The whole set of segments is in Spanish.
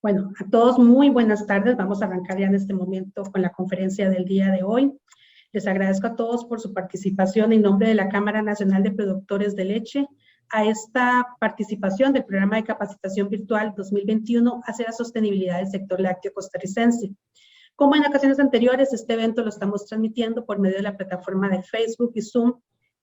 Bueno, a todos muy buenas tardes. Vamos a arrancar ya en este momento con la conferencia del día de hoy. Les agradezco a todos por su participación en nombre de la Cámara Nacional de Productores de Leche a esta participación del Programa de Capacitación Virtual 2021 hacia la sostenibilidad del sector lácteo costarricense. Como en ocasiones anteriores, este evento lo estamos transmitiendo por medio de la plataforma de Facebook y Zoom,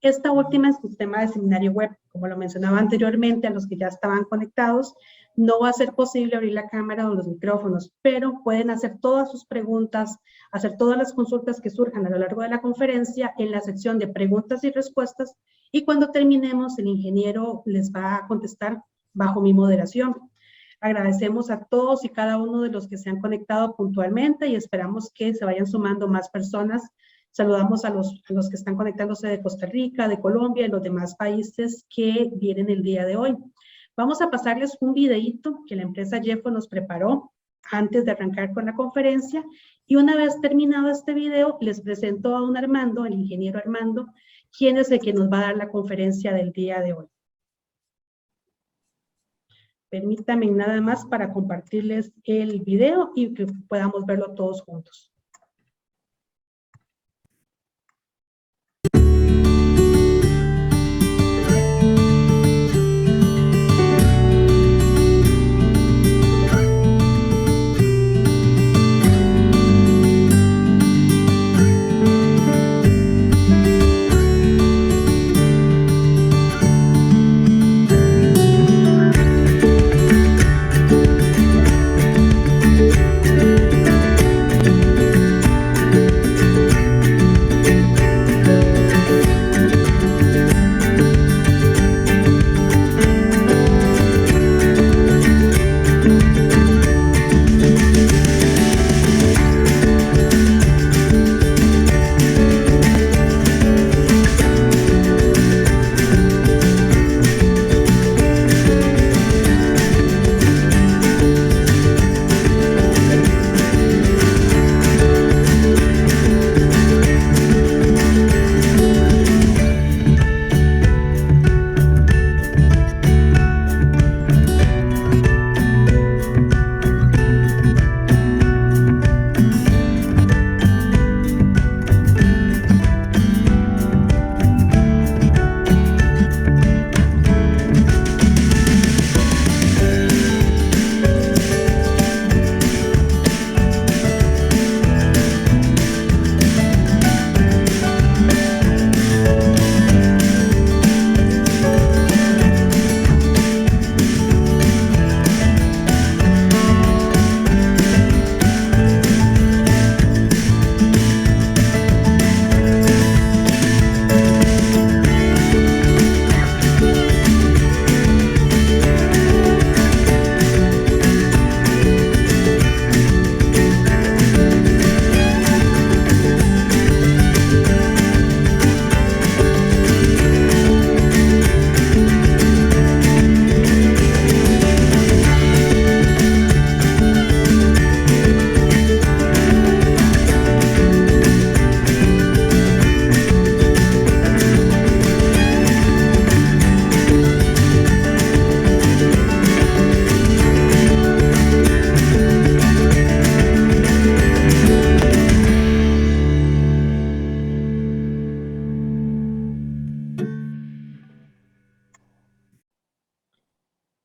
esta última en sistema de seminario web. Como lo mencionaba anteriormente, a los que ya estaban conectados, no va a ser posible abrir la cámara o los micrófonos, pero pueden hacer todas sus preguntas, hacer todas las consultas que surjan a lo largo de la conferencia en la sección de preguntas y respuestas, y cuando terminemos, el ingeniero les va a contestar bajo mi moderación. Agradecemos a todos y cada uno de los que se han conectado puntualmente y esperamos que se vayan sumando más personas. Saludamos a los que están conectándose de Costa Rica, de Colombia y los demás países que vienen el día de hoy. Vamos a pasarles un videíto que la empresa Jeffo nos preparó antes de arrancar con la conferencia, y una vez terminado este video les presento a don Armando, el ingeniero Armando, quien es el que nos va a dar la conferencia del día de hoy. Permítanme nada más para compartirles el video y que podamos verlo todos juntos.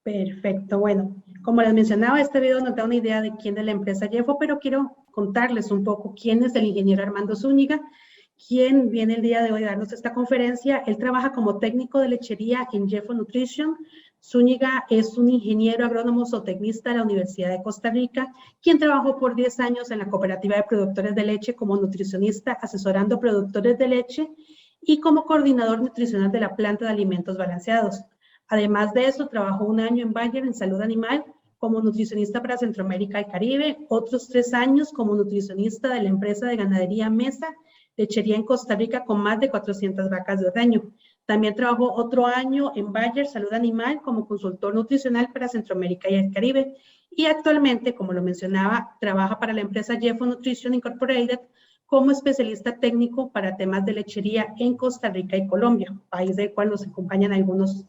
Perfecto, bueno, como les mencionaba, este video nos da una idea de quién es la empresa Jeffo, pero quiero contarles un poco quién es el ingeniero Armando Zúñiga, quien viene el día de hoy a darnos esta conferencia. Él trabaja como técnico de lechería en Jeffo Nutrition. Zúñiga es un ingeniero agrónomo zootecnista de la Universidad de Costa Rica, quien trabajó por 10 años en la Cooperativa de Productores de Leche como nutricionista, asesorando productores de leche y como coordinador nutricional de la planta de alimentos balanceados. Además de eso, trabajó un año en Bayer en salud animal como nutricionista para Centroamérica y Caribe, otros 3 años como nutricionista de la empresa de ganadería Mesa, lechería en Costa Rica con más de 400 vacas de ordeño. También trabajó otro año en Bayer Salud Animal como consultor nutricional para Centroamérica y el Caribe. Y actualmente, como lo mencionaba, trabaja para la empresa Jeffo Nutrition Incorporated como especialista técnico para temas de lechería en Costa Rica y Colombia, país del cual nos acompañan algunos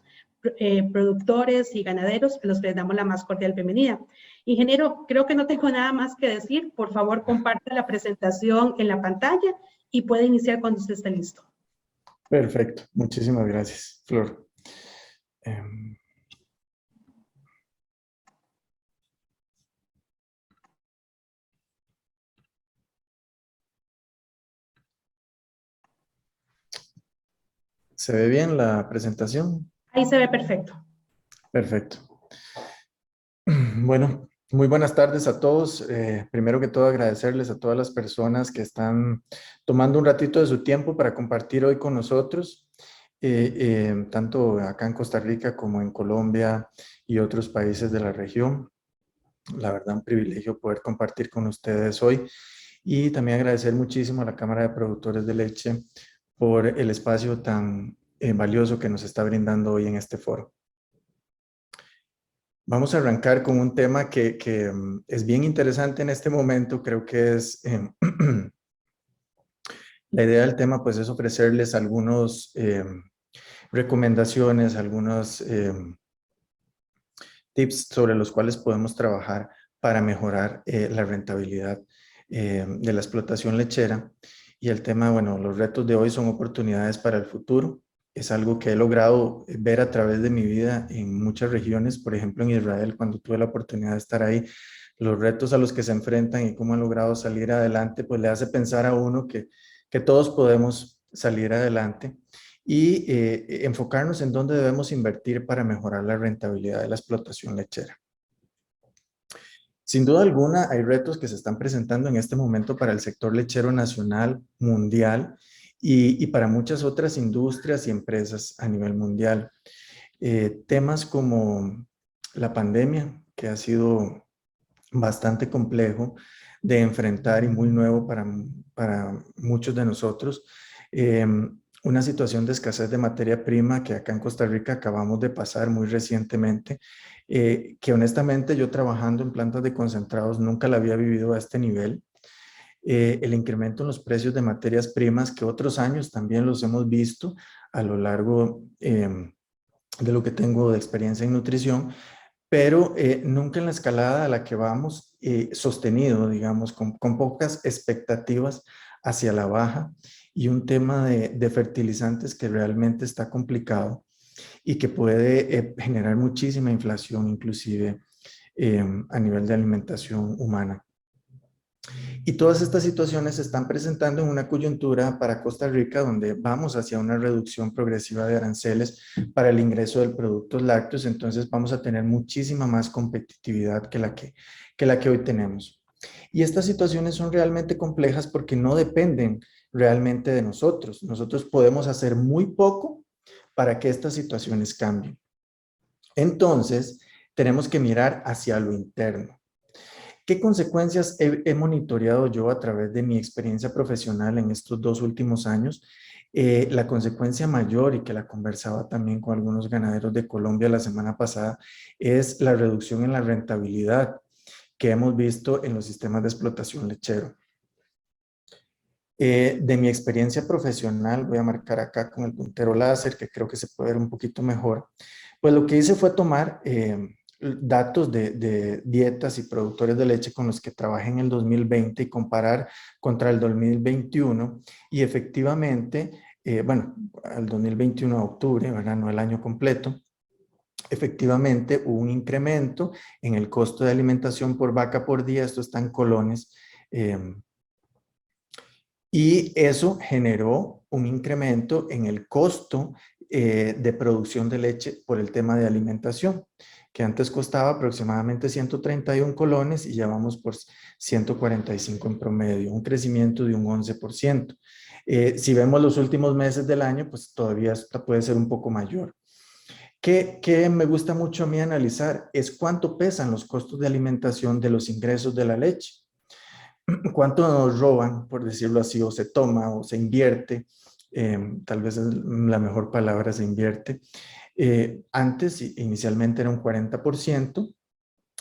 productores y ganaderos, a los que les damos la más cordial bienvenida. Ingeniero, creo que no tengo nada más que decir. Por favor, comparta la presentación en la pantalla y puede iniciar cuando usted esté listo. Perfecto, muchísimas gracias, Flor. ¿Se ve bien la presentación? Ahí se ve perfecto. Perfecto. Bueno, muy buenas tardes a todos. Primero que todo, agradecerles a todas las personas que están tomando un ratito de su tiempo para compartir hoy con nosotros, tanto acá en Costa Rica como en Colombia y otros países de la región. La verdad, un privilegio poder compartir con ustedes hoy y también agradecer muchísimo a la Cámara de Productores de Leche por el espacio tan valioso que nos está brindando hoy en este foro. Vamos a arrancar con un tema que es bien interesante en este momento. Creo que es, la idea del tema pues es ofrecerles algunos recomendaciones, algunos tips sobre los cuales podemos trabajar para mejorar la rentabilidad de la explotación lechera. Y el tema, bueno, los retos de hoy son oportunidades para el futuro. Es algo que he logrado ver a través de mi vida en muchas regiones, por ejemplo en Israel, cuando tuve la oportunidad de estar ahí, los retos a los que se enfrentan y cómo han logrado salir adelante, pues le hace pensar a uno que todos podemos salir adelante y enfocarnos en dónde debemos invertir para mejorar la rentabilidad de la explotación lechera. Sin duda alguna, hay retos que se están presentando en este momento para el sector lechero nacional, mundial y para muchas otras industrias y empresas a nivel mundial. Temas como la pandemia, que ha sido bastante complejo de enfrentar y muy nuevo para muchos de nosotros. Una situación de escasez de materia prima que acá en Costa Rica acabamos de pasar muy recientemente, que honestamente yo trabajando en plantas de concentrados nunca la había vivido a este nivel. El incremento en los precios de materias primas que otros años también los hemos visto a lo largo de lo que tengo de experiencia en nutrición, pero nunca en la escalada a la que vamos sostenido, digamos, con pocas expectativas hacia la baja y un tema de fertilizantes que realmente está complicado y que puede generar muchísima inflación, inclusive a nivel de alimentación humana. Y todas estas situaciones se están presentando en una coyuntura para Costa Rica donde vamos hacia una reducción progresiva de aranceles para el ingreso de productos lácteos, entonces vamos a tener muchísima más competitividad que la que hoy tenemos. Y estas situaciones son realmente complejas porque no dependen realmente de nosotros. Nosotros podemos hacer muy poco para que estas situaciones cambien. Entonces, tenemos que mirar hacia lo interno. ¿Qué consecuencias he monitoreado yo a través de mi experiencia profesional en estos 2 últimos años? La consecuencia mayor, y que la conversaba también con algunos ganaderos de Colombia la semana pasada, es la reducción en la rentabilidad que hemos visto en los sistemas de explotación lechero. De mi experiencia profesional, voy a marcar acá con el puntero láser, que creo que se puede ver un poquito mejor, pues lo que hice fue tomar datos de dietas y productores de leche con los que trabajé en el 2020 y comparar contra el 2021 y efectivamente, bueno, al 2021 de octubre, ¿verdad? No el año completo, efectivamente hubo un incremento en el costo de alimentación por vaca por día, esto está en colones, y eso generó un incremento en el costo de producción de leche por el tema de alimentación, que antes costaba aproximadamente 131 colones y ya vamos por 145 en promedio, un crecimiento de un 11%. Si vemos los últimos meses del año, pues todavía puede ser un poco mayor. ¿Qué me gusta mucho a mí analizar? Es cuánto pesan los costos de alimentación de los ingresos de la leche. ¿Cuánto nos roban, por decirlo así, o se toma o se invierte? Tal vez es la mejor palabra, se invierte. Antes inicialmente era un 40%,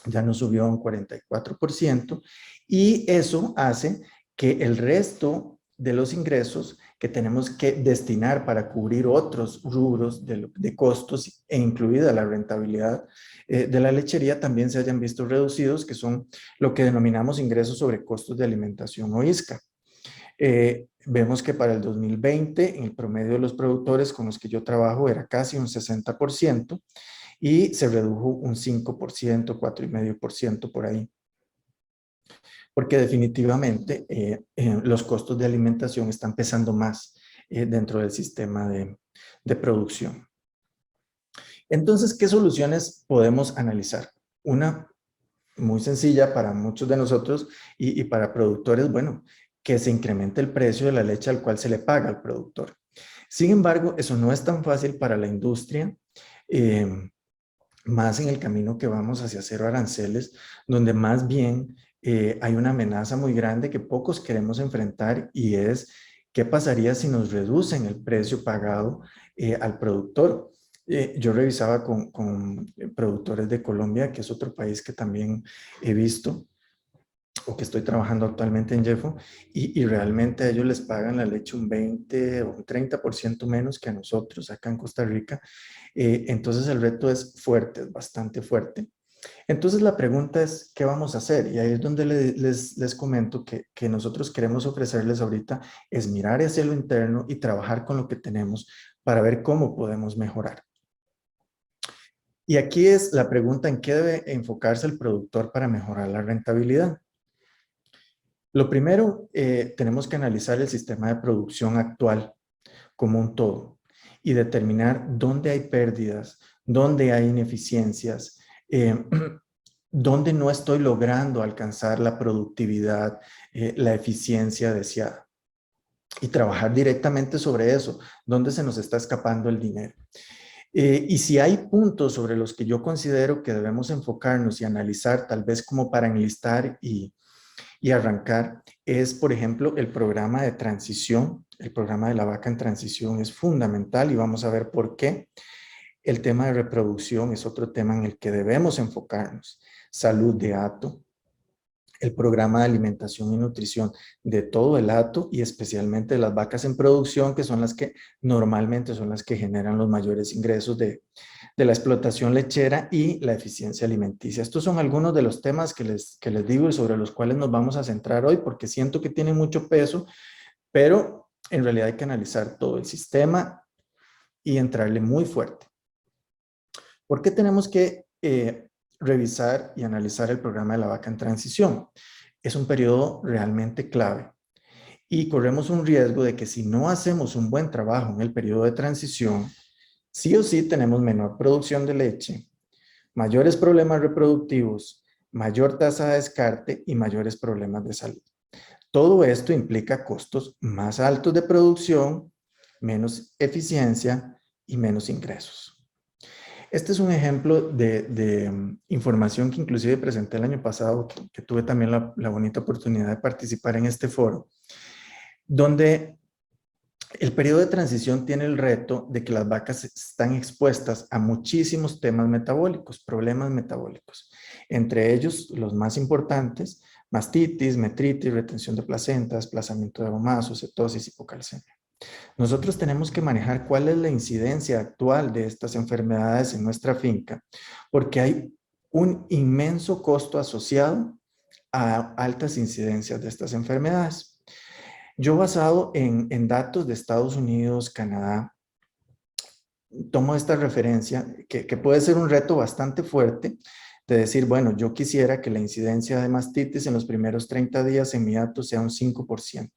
ya nos subió a un 44%, y eso hace que el resto de los ingresos que tenemos que destinar para cubrir otros rubros de costos e incluida la rentabilidad de la lechería también se hayan visto reducidos, que son lo que denominamos ingresos sobre costos de alimentación o ISCA. Vemos que para el 2020 el promedio de los productores con los que yo trabajo era casi un 60% y se redujo un 5%, 4,5% por ahí. Porque definitivamente los costos de alimentación están pesando más dentro del sistema de producción. Entonces, ¿qué soluciones podemos analizar? Una muy sencilla para muchos de nosotros y para productores, bueno, que se incremente el precio de la leche al cual se le paga al productor. Sin embargo, eso no es tan fácil para la industria, más en el camino que vamos hacia cero aranceles, donde más bien hay una amenaza muy grande que pocos queremos enfrentar y es qué pasaría si nos reducen el precio pagado al productor. Yo revisaba con productores de Colombia, que es otro país que también he visto o que estoy trabajando actualmente en Jeffo, y realmente a ellos les pagan la leche un 20 o un 30% menos que a nosotros acá en Costa Rica. Entonces el reto es fuerte, es bastante fuerte. Entonces la pregunta es, ¿qué vamos a hacer? Y ahí es donde les comento que nosotros queremos ofrecerles ahorita es mirar hacia lo interno y trabajar con lo que tenemos para ver cómo podemos mejorar. Y aquí es la pregunta en qué debe enfocarse el productor para mejorar la rentabilidad. Lo primero, tenemos que analizar el sistema de producción actual como un todo y determinar dónde hay pérdidas, dónde hay ineficiencias, dónde no estoy logrando alcanzar la productividad, la eficiencia deseada. Y trabajar directamente sobre eso, dónde se nos está escapando el dinero. Y si hay puntos sobre los que yo considero que debemos enfocarnos y analizar, tal vez como para enlistar y arrancar, es, por ejemplo, el programa de transición. El programa de la vaca en transición es fundamental y vamos a ver por qué. El tema de reproducción es otro tema en el que debemos enfocarnos. Salud de hato, el programa de alimentación y nutrición de todo el hato y especialmente de las vacas en producción, que son las que normalmente son las que generan los mayores ingresos de la explotación lechera y la eficiencia alimenticia. Estos son algunos de los temas que les digo y sobre los cuales nos vamos a centrar hoy porque siento que tienen mucho peso, pero en realidad hay que analizar todo el sistema y entrarle muy fuerte. ¿Por qué tenemos que revisar y analizar el programa de la vaca en transición? Es un periodo realmente clave y corremos un riesgo de que si no hacemos un buen trabajo en el periodo de transición, sí o sí tenemos menor producción de leche, mayores problemas reproductivos, mayor tasa de descarte y mayores problemas de salud. Todo esto implica costos más altos de producción, menos eficiencia y menos ingresos. Este es un ejemplo de información que inclusive presenté el año pasado, que tuve también la bonita oportunidad de participar en este foro, donde el periodo de transición tiene el reto de que las vacas están expuestas a muchísimos temas metabólicos, problemas metabólicos. Entre ellos, los más importantes, mastitis, metritis, retención de placenta, desplazamiento de abomazo, cetosis, hipocalcemia. Nosotros tenemos que manejar cuál es la incidencia actual de estas enfermedades en nuestra finca, porque hay un inmenso costo asociado a altas incidencias de estas enfermedades. Yo, basado en datos de Estados Unidos, Canadá, tomo esta referencia que puede ser un reto bastante fuerte de decir, bueno, yo quisiera que la incidencia de mastitis en los primeros 30 días en mi hato sea un 5%.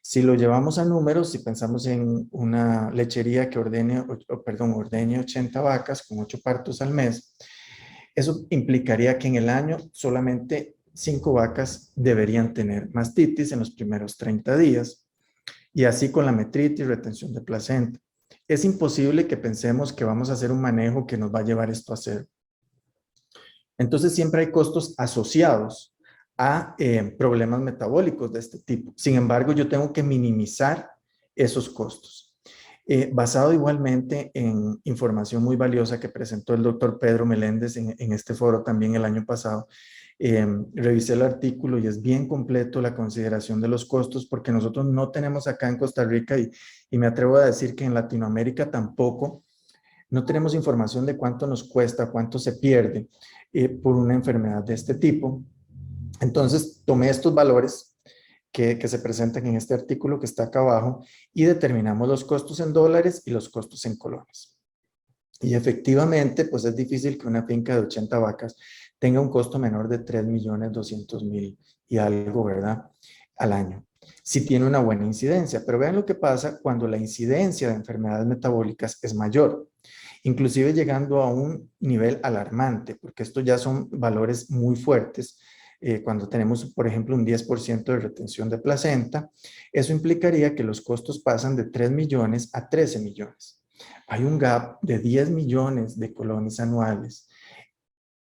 Si lo llevamos a números, si pensamos en una lechería que ordeñe 80 vacas con 8 partos al mes, eso implicaría que en el año solamente 5 vacas deberían tener mastitis en los primeros 30 días. Y así con la metritis, retención de placenta. Es imposible que pensemos que vamos a hacer un manejo que nos va a llevar esto a cero. Entonces siempre hay costos asociados a problemas metabólicos de este tipo. Sin embargo, yo tengo que minimizar esos costos. Basado igualmente en información muy valiosa que presentó el doctor Pedro Meléndez en este foro también el año pasado, Revisé el artículo y es bien completo la consideración de los costos, porque nosotros no tenemos acá en Costa Rica y me atrevo a decir que en Latinoamérica tampoco, no tenemos información de cuánto nos cuesta, cuánto se pierde por una enfermedad de este tipo. Entonces tomé estos valores que se presentan en este artículo que está acá abajo y determinamos los costos en dólares y los costos en colones. Y efectivamente, pues es difícil que una finca de 80 vacas tenga un costo menor de 3.200.000 y algo, ¿verdad? Al año. Si tiene una buena incidencia, pero vean lo que pasa cuando la incidencia de enfermedades metabólicas es mayor, inclusive llegando a un nivel alarmante, porque estos ya son valores muy fuertes. Cuando tenemos, por ejemplo, un 10% de retención de placenta, eso implicaría que los costos pasan de 3 millones a 13 millones. Hay un gap de 10 millones de colones anuales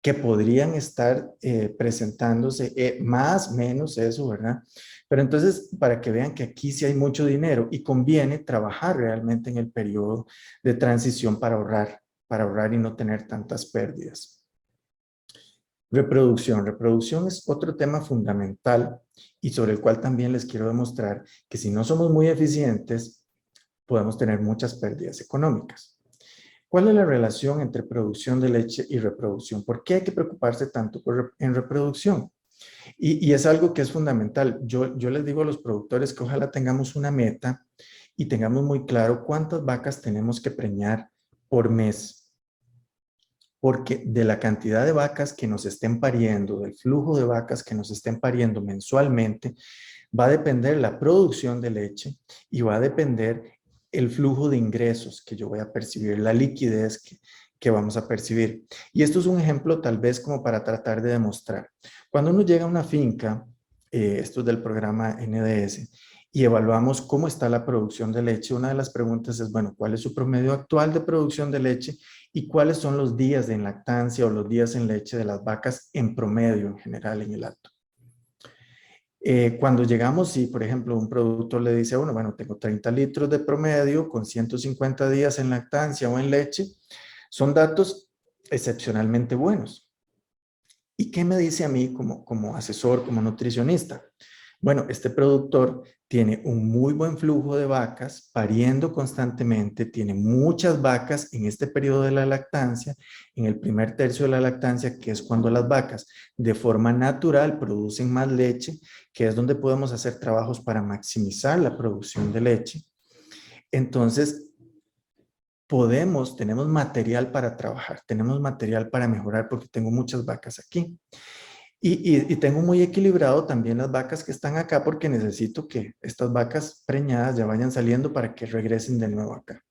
que podrían estar presentándose más, menos eso, ¿verdad? Pero entonces, para que vean que aquí sí hay mucho dinero y conviene trabajar realmente en el periodo de transición para ahorrar y no tener tantas pérdidas. Reproducción. Reproducción es otro tema fundamental y sobre el cual también les quiero demostrar que si no somos muy eficientes, podemos tener muchas pérdidas económicas. ¿Cuál es la relación entre producción de leche y reproducción? ¿Por qué hay que preocuparse tanto en reproducción? Y es algo que es fundamental. Yo les digo a los productores que ojalá tengamos una meta y tengamos muy claro cuántas vacas tenemos que preñar por mes. Porque de la cantidad de vacas que nos estén pariendo, del flujo de vacas que nos estén pariendo mensualmente, va a depender la producción de leche y va a depender el flujo de ingresos que yo voy a percibir, la liquidez que vamos a percibir. Y esto es un ejemplo tal vez como para tratar de demostrar. Cuando uno llega a una finca, esto es del programa NDS, y evaluamos cómo está la producción de leche, una de las preguntas es, bueno, ¿cuál es su promedio actual de producción de leche y cuáles son los días de lactancia o los días en leche de las vacas en promedio en general en el hato? Cuando llegamos, si por ejemplo un productor le dice a uno, bueno, tengo 30 litros de promedio con 150 días en lactancia o en leche, son datos excepcionalmente buenos. ¿Y qué me dice a mí como asesor, como nutricionista? Bueno, este productor tiene un muy buen flujo de vacas, pariendo constantemente, tiene muchas vacas en este periodo de la lactancia, en el primer tercio de la lactancia, que es cuando las vacas de forma natural producen más leche, que es donde podemos hacer trabajos para maximizar la producción de leche. Entonces, tenemos material para trabajar, tenemos material para mejorar porque tengo muchas vacas aquí. Y tengo muy equilibrado también las vacas que están acá porque necesito que estas vacas preñadas ya vayan saliendo para que regresen de nuevo acá.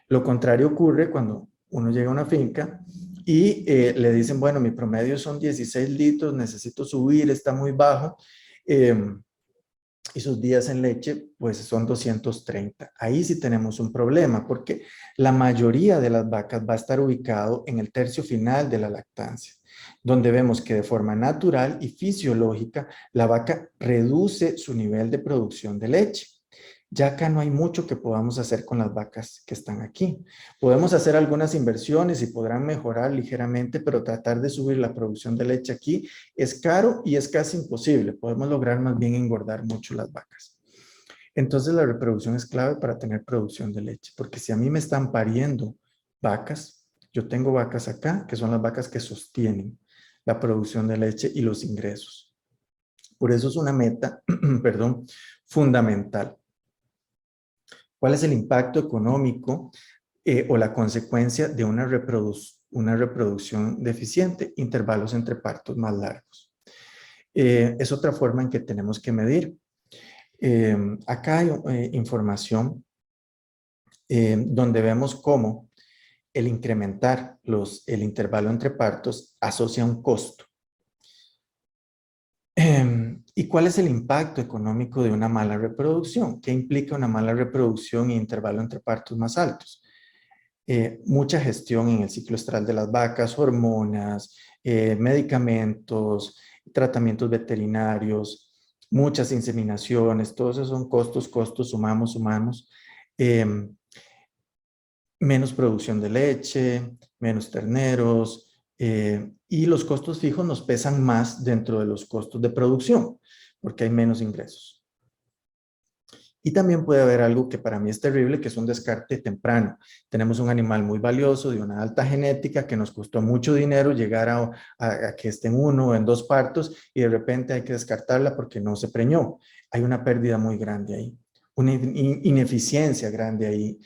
Lo contrario ocurre cuando uno llega a una finca y le dicen, bueno, mi promedio son 16 litros, necesito subir, está muy bajo. Y sus días en leche, pues son 230. Ahí sí tenemos un problema porque la mayoría de las vacas va a estar ubicado en el tercio final de la lactancia, donde vemos que de forma natural y fisiológica la vaca reduce su nivel de producción de leche. Ya acá no hay mucho que podamos hacer con las vacas que están aquí. Podemos hacer algunas inversiones y podrán mejorar ligeramente, pero tratar de subir la producción de leche aquí es caro y es casi imposible. Podemos lograr más bien engordar mucho las vacas. Entonces la reproducción es clave para tener producción de leche, porque si a mí me están pariendo vacas, yo tengo vacas acá, que son las vacas que sostienen la producción de leche y los ingresos. Por eso es una meta, perdón, fundamental. ¿Cuál es el impacto económico o la consecuencia de una reproducción deficiente? Intervalos entre partos más largos. Es otra forma en que tenemos que medir. Acá hay información donde vemos cómo el incrementar el intervalo entre partos asocia un costo. ¿Y cuál es el impacto económico de una mala reproducción? ¿Qué implica una mala reproducción e intervalo entre partos más altos? Mucha gestión en el ciclo estral de las vacas, hormonas, medicamentos, tratamientos veterinarios, muchas inseminaciones, todos esos son costos, sumamos. Menos producción de leche, menos terneros, y los costos fijos nos pesan más dentro de los costos de producción, porque hay menos ingresos. Y también puede haber algo que para mí es terrible, que es un descarte temprano. Tenemos un animal muy valioso, de una alta genética, que nos costó mucho dinero llegar a que esté en 1 o en 2 partos, y de repente hay que descartarla porque no se preñó. Hay una pérdida muy grande ahí, una ineficiencia grande ahí.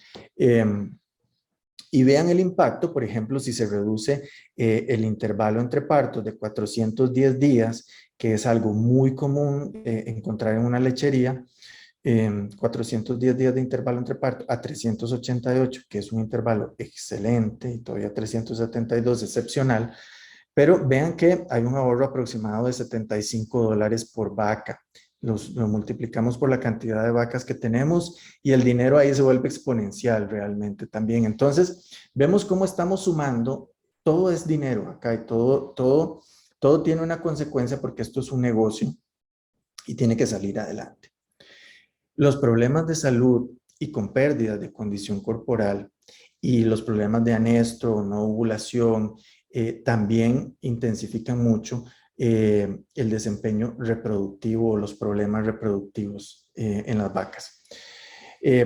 Y vean el impacto, por ejemplo, si se reduce el intervalo entre partos de 410 días, que es algo muy común encontrar en una lechería, 410 días de intervalo entre partos, a 388, que es un intervalo excelente, y todavía 372 excepcional, pero vean que hay un ahorro aproximado de $75 por vaca. Lo multiplicamos por la cantidad de vacas que tenemos y el dinero ahí se vuelve exponencial realmente también. Entonces, vemos cómo estamos sumando. Todo es dinero acá y todo tiene una consecuencia, porque esto es un negocio y tiene que salir adelante. Los problemas de salud y con pérdidas de condición corporal y los problemas de anestro, no ovulación, también intensifican mucho el desempeño reproductivo o los problemas reproductivos en las vacas.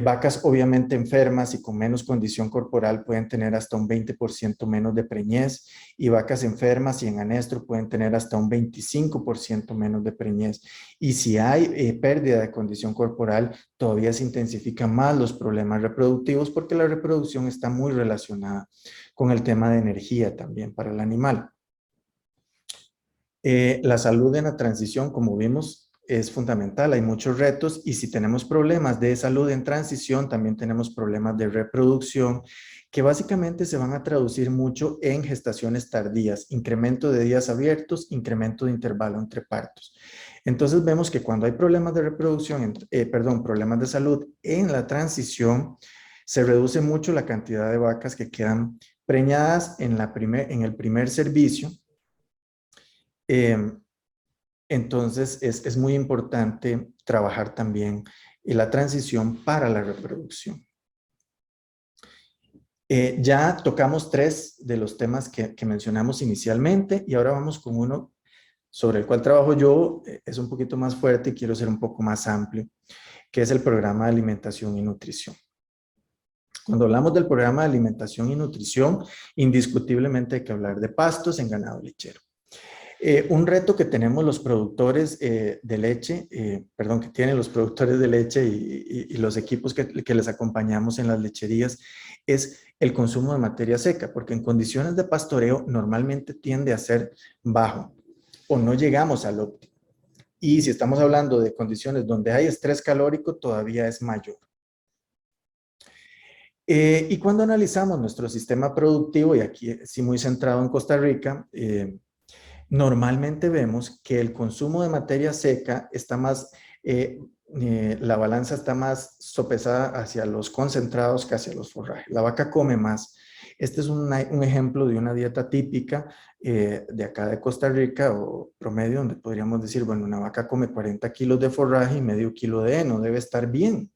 Vacas obviamente enfermas y con menos condición corporal pueden tener hasta un 20% menos de preñez, y vacas enfermas y en anestro pueden tener hasta un 25% menos de preñez. Y si hay pérdida de condición corporal, todavía se intensifican más los problemas reproductivos, porque la reproducción está muy relacionada con el tema de energía también para el animal. La salud en la transición, como vimos, es fundamental. Hay muchos retos, y si tenemos problemas de salud en transición, también tenemos problemas de reproducción, que básicamente se van a traducir mucho en gestaciones tardías, incremento de días abiertos, incremento de intervalo entre partos. Entonces vemos que cuando hay problemas de reproducción, problemas de salud en la transición, se reduce mucho la cantidad de vacas que quedan preñadas en el primer servicio. Entonces es muy importante trabajar también en la transición para la reproducción. Ya tocamos 3 de los temas que mencionamos inicialmente, y ahora vamos con uno sobre el cual trabajo yo. Es un poquito más fuerte y quiero ser un poco más amplio, que es el programa de alimentación y nutrición. Cuando hablamos del programa de alimentación y nutrición, indiscutiblemente hay que hablar de pastos en ganado lechero. Un reto que tenemos los productores de leche, que tienen los productores de leche y los equipos que les acompañamos en las lecherías, es el consumo de materia seca, porque en condiciones de pastoreo normalmente tiende a ser bajo o no llegamos al óptimo. Y si estamos hablando de condiciones donde hay estrés calórico, todavía es mayor. Y cuando analizamos nuestro sistema productivo, y aquí sí muy centrado en Costa Rica, normalmente vemos que el consumo de materia seca está más, la balanza está más sopesada hacia los concentrados que hacia los forrajes. La vaca come más. Este es un ejemplo de una dieta típica de acá de Costa Rica, o promedio, donde podríamos decir, bueno, una vaca come 40 kilos de forraje y medio kilo de heno, debe estar bien.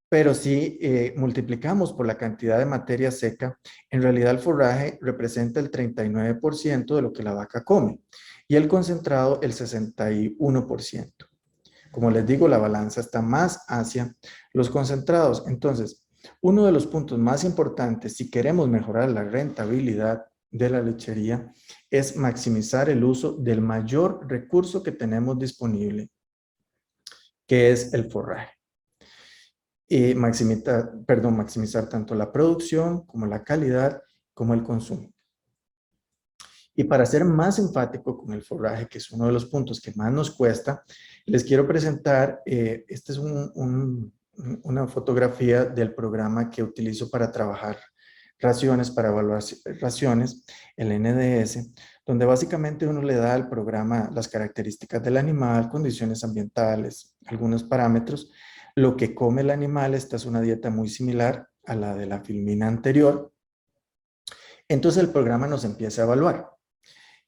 Pero si multiplicamos por la cantidad de materia seca, en realidad el forraje representa el 39% de lo que la vaca come, y el concentrado el 61%. Como les digo, la balanza está más hacia los concentrados. Entonces, uno de los puntos más importantes si queremos mejorar la rentabilidad de la lechería es maximizar el uso del mayor recurso que tenemos disponible, que es el forraje. Y maximizar tanto la producción como la calidad como el consumo. Y para ser más enfático con el forraje, que es uno de los puntos que más nos cuesta, les quiero presentar, esta es una fotografía del programa que utilizo para trabajar raciones, para evaluar raciones, el NDS, donde básicamente uno le da al programa las características del animal, condiciones ambientales, algunos parámetros, lo que come el animal. Esta es una dieta muy similar a la de la filmina anterior. Entonces el programa nos empieza a evaluar.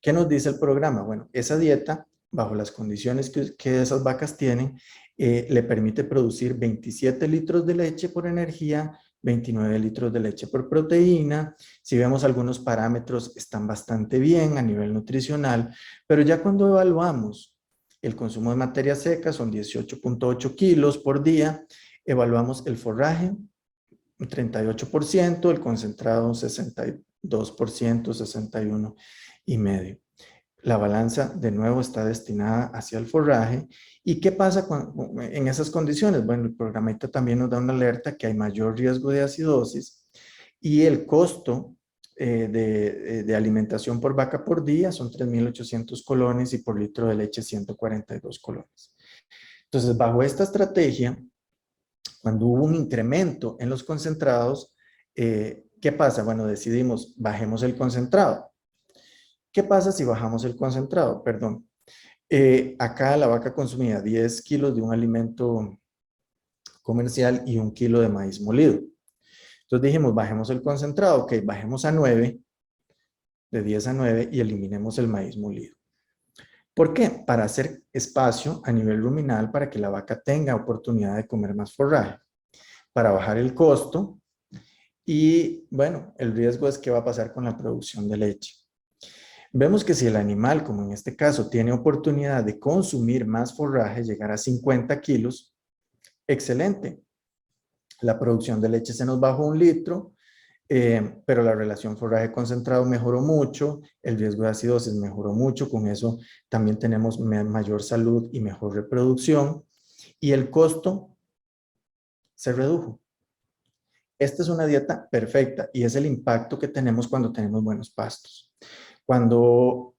¿Qué nos dice el programa? Bueno, esa dieta, bajo las condiciones que esas vacas tienen, le permite producir 27 litros de leche por energía, 29 litros de leche por proteína. Si vemos algunos parámetros, están bastante bien a nivel nutricional, pero ya cuando evaluamos el consumo de materia seca, son 18.8 kilos por día, evaluamos el forraje, un 38%, el concentrado un 62%, 61,5%. La balanza de nuevo está destinada hacia el forraje. ¿Y qué pasa en esas condiciones? Bueno, el programita también nos da una alerta que hay mayor riesgo de acidosis y el costo de alimentación por vaca por día son 3.800 colones y por litro de leche 142 colones. Entonces, bajo esta estrategia, cuando hubo un incremento en los concentrados, ¿qué pasa? Bueno, decidimos, bajemos el concentrado. ¿Qué pasa si bajamos el concentrado? Perdón. Acá la vaca consumía 10 kilos de un alimento comercial y 1 kilo de maíz molido. Entonces dijimos, bajemos el concentrado, ok, bajemos a 9, de 10 a 9 y eliminemos el maíz molido. ¿Por qué? Para hacer espacio a nivel ruminal para que la vaca tenga oportunidad de comer más forraje, para bajar el costo y, bueno, el riesgo es qué va a pasar con la producción de leche. Vemos que si el animal, como en este caso, tiene oportunidad de consumir más forraje, llegar a 50 kilos, excelente. La producción de leche se nos bajó 1 litro, pero la relación forraje concentrado mejoró mucho, el riesgo de acidosis mejoró mucho, con eso también tenemos mayor salud y mejor reproducción, y el costo se redujo. Esta es una dieta perfecta y es el impacto que tenemos cuando tenemos buenos pastos. Cuando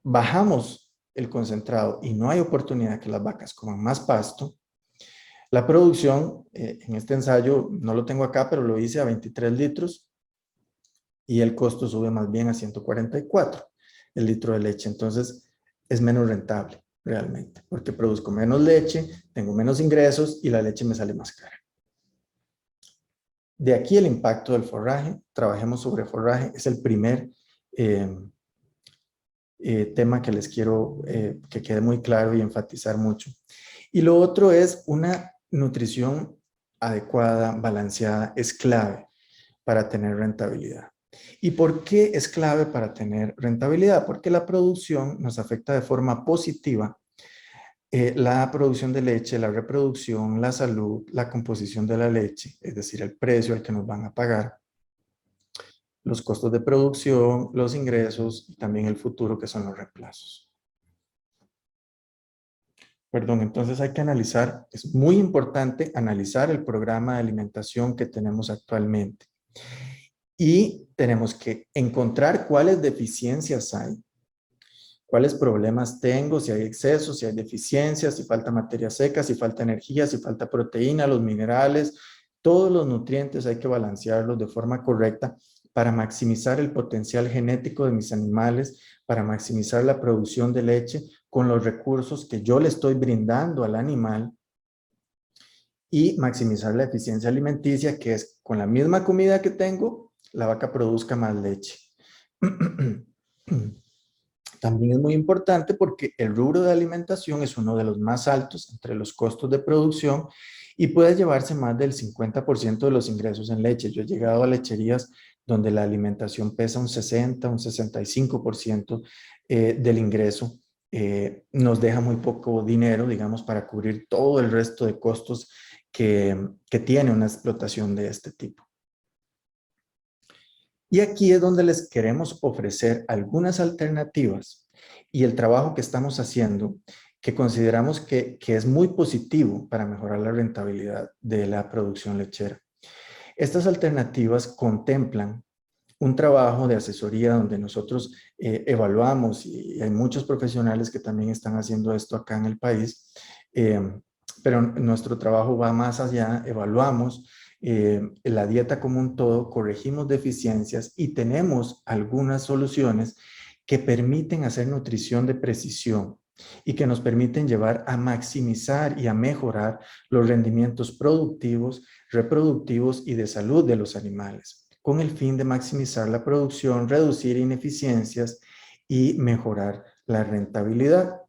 bajamos el concentrado y no hay oportunidad que las vacas coman más pasto, la producción, en este ensayo no lo tengo acá, pero lo hice a 23 litros y el costo sube más bien a 144 el litro de leche. Entonces es menos rentable realmente, porque produzco menos leche, tengo menos ingresos y la leche me sale más cara. De aquí el impacto del forraje. Trabajemos sobre forraje. Es el primer tema que les quiero que quede muy claro y enfatizar mucho. Y lo otro es una nutrición adecuada, balanceada, es clave para tener rentabilidad. ¿Y por qué es clave para tener rentabilidad? Porque la producción nos afecta de forma positiva. La producción de leche, la reproducción, la salud, la composición de la leche, es decir, el precio al que nos van a pagar, los costos de producción, los ingresos y también el futuro, que son los reemplazos. Perdón, entonces hay que analizar, es muy importante analizar el programa de alimentación que tenemos actualmente. Y tenemos que encontrar cuáles deficiencias hay, cuáles problemas tengo, si hay exceso, si hay deficiencias, si falta materia seca, si falta energía, si falta proteína, los minerales, todos los nutrientes hay que balancearlos de forma correcta para maximizar el potencial genético de mis animales, para maximizar la producción de leche con los recursos que yo le estoy brindando al animal y maximizar la eficiencia alimenticia, que es con la misma comida que tengo, la vaca produzca más leche. También es muy importante porque el rubro de alimentación es uno de los más altos entre los costos de producción y puede llevarse más del 50% de los ingresos en leche. Yo he llegado a lecherías donde la alimentación pesa un 60, un 65% del ingreso. Nos deja muy poco dinero, digamos, para cubrir todo el resto de costos que tiene una explotación de este tipo. Y aquí es donde les queremos ofrecer algunas alternativas y el trabajo que estamos haciendo que consideramos que es muy positivo para mejorar la rentabilidad de la producción lechera. Estas alternativas contemplan un trabajo de asesoría donde nosotros evaluamos, y hay muchos profesionales que también están haciendo esto acá en el país, pero nuestro trabajo va más allá, evaluamos la dieta como un todo, corregimos deficiencias y tenemos algunas soluciones que permiten hacer nutrición de precisión y que nos permiten llevar a maximizar y a mejorar los rendimientos productivos, reproductivos y de salud de los animales, con el fin de maximizar la producción, reducir ineficiencias y mejorar la rentabilidad.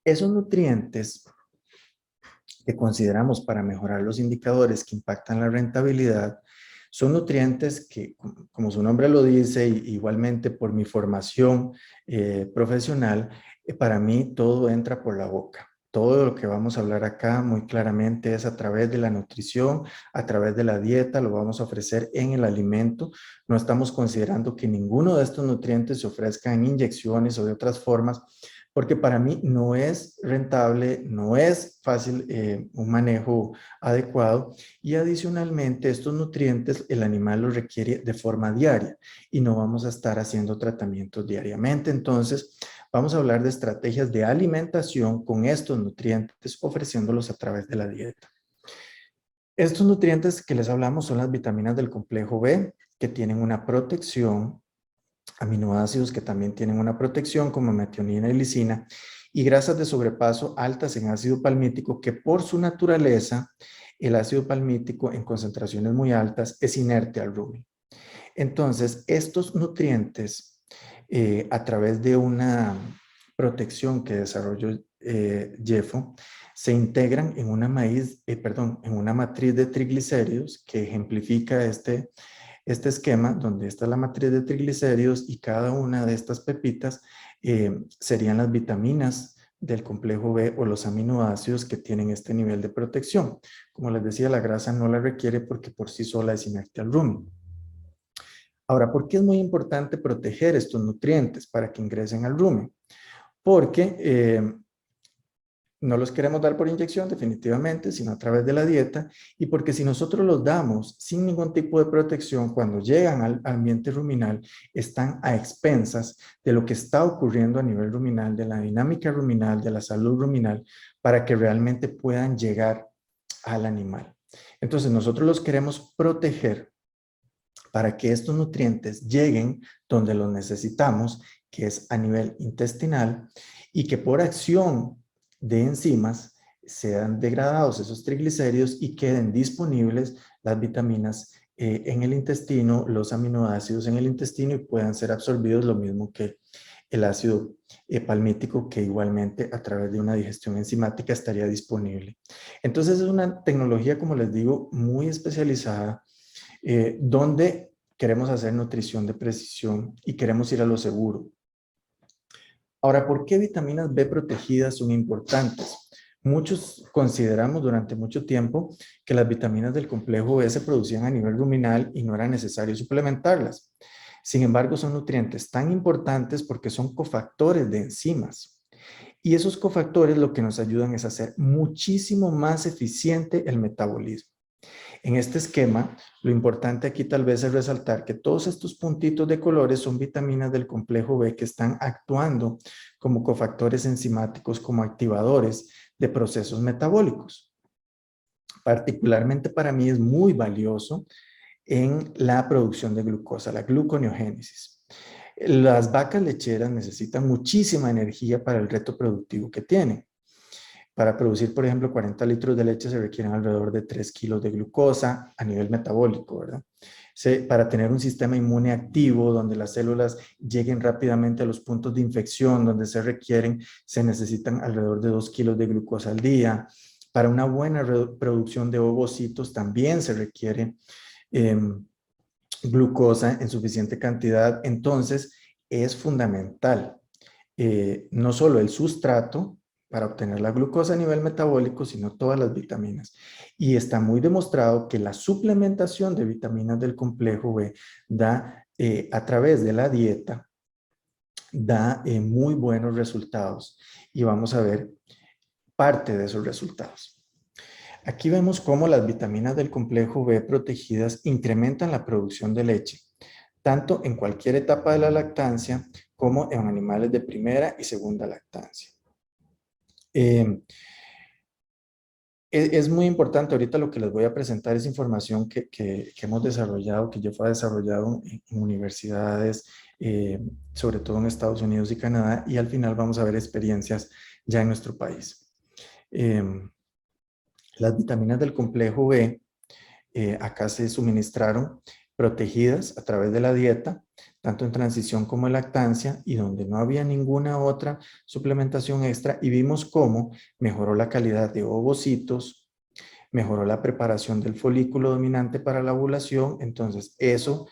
Esos nutrientes que consideramos para mejorar los indicadores que impactan la rentabilidad, son nutrientes que, como su nombre lo dice, igualmente por mi formación profesional, para mí todo entra por la boca. Todo lo que vamos a hablar acá muy claramente es a través de la nutrición, a través de la dieta, lo vamos a ofrecer en el alimento. No estamos considerando que ninguno de estos nutrientes se ofrezca en inyecciones o de otras formas, porque para mí no es rentable, no es fácil un manejo adecuado y adicionalmente estos nutrientes el animal los requiere de forma diaria y no vamos a estar haciendo tratamientos diariamente. Entonces, vamos a hablar de estrategias de alimentación con estos nutrientes, ofreciéndolos a través de la dieta. Estos nutrientes que les hablamos son las vitaminas del complejo B, que tienen una protección, aminoácidos que también tienen una protección, como metionina y lisina, y grasas de sobrepaso altas en ácido palmítico, que por su naturaleza, el ácido palmítico en concentraciones muy altas es inerte al rumen. Entonces, estos nutrientes, a través de una protección que desarrolló Jeffo, se integran en una en una matriz de triglicéridos que ejemplifica este esquema, donde está la matriz de triglicéridos y cada una de estas pepitas serían las vitaminas del complejo B o los aminoácidos que tienen este nivel de protección. Como les decía, la grasa no la requiere porque por sí sola es inerte al rumen. Ahora, ¿por qué es muy importante proteger estos nutrientes para que ingresen al rumen? Porque no los queremos dar por inyección definitivamente, sino a través de la dieta, y porque si nosotros los damos sin ningún tipo de protección, cuando llegan al ambiente ruminal, están a expensas de lo que está ocurriendo a nivel ruminal, de la dinámica ruminal, de la salud ruminal, para que realmente puedan llegar al animal. Entonces nosotros los queremos proteger para que estos nutrientes lleguen donde los necesitamos, que es a nivel intestinal, y que por acción de enzimas sean degradados esos triglicéridos y queden disponibles las vitaminas en el intestino, los aminoácidos en el intestino y puedan ser absorbidos lo mismo que el ácido palmítico, que igualmente a través de una digestión enzimática estaría disponible. Entonces es una tecnología, como les digo, muy especializada, donde queremos hacer nutrición de precisión y queremos ir a lo seguro. Ahora, ¿por qué vitaminas B protegidas son importantes? Muchos consideramos durante mucho tiempo que las vitaminas del complejo B se producían a nivel ruminal y no era necesario suplementarlas. Sin embargo, son nutrientes tan importantes porque son cofactores de enzimas. Y esos cofactores lo que nos ayudan es a hacer muchísimo más eficiente el metabolismo. En este esquema, lo importante aquí tal vez es resaltar que todos estos puntitos de colores son vitaminas del complejo B que están actuando como cofactores enzimáticos, como activadores de procesos metabólicos. Particularmente para mí es muy valioso en la producción de glucosa, la gluconeogénesis. Las vacas lecheras necesitan muchísima energía para el reto productivo que tienen. Para producir, por ejemplo, 40 litros de leche se requieren alrededor de 3 kilos de glucosa a nivel metabólico, ¿verdad? Para tener un sistema inmune activo, donde las células lleguen rápidamente a los puntos de infección, donde se requieren, se necesitan alrededor de 2 kilos de glucosa al día. Para una buena producción de ovocitos también se requiere glucosa en suficiente cantidad. Entonces, es fundamental no solo el sustrato para obtener la glucosa a nivel metabólico, sino todas las vitaminas. Y está muy demostrado que la suplementación de vitaminas del complejo B da, a través de la dieta, da muy buenos resultados. Y vamos a ver parte de esos resultados. Aquí vemos cómo las vitaminas del complejo B protegidas incrementan la producción de leche, tanto en cualquier etapa de la lactancia como en animales de primera y segunda lactancia. Es muy importante, ahorita lo que les voy a presentar es información que hemos desarrollado, que Jeff ha desarrollado en universidades, sobre todo en Estados Unidos y Canadá, y al final vamos a ver experiencias ya en nuestro país. Las vitaminas del complejo B acá se suministraron protegidas a través de la dieta, tanto en transición como en lactancia, y donde no había ninguna otra suplementación extra, y vimos cómo mejoró la calidad de ovocitos, mejoró la preparación del folículo dominante para la ovulación. Entonces eso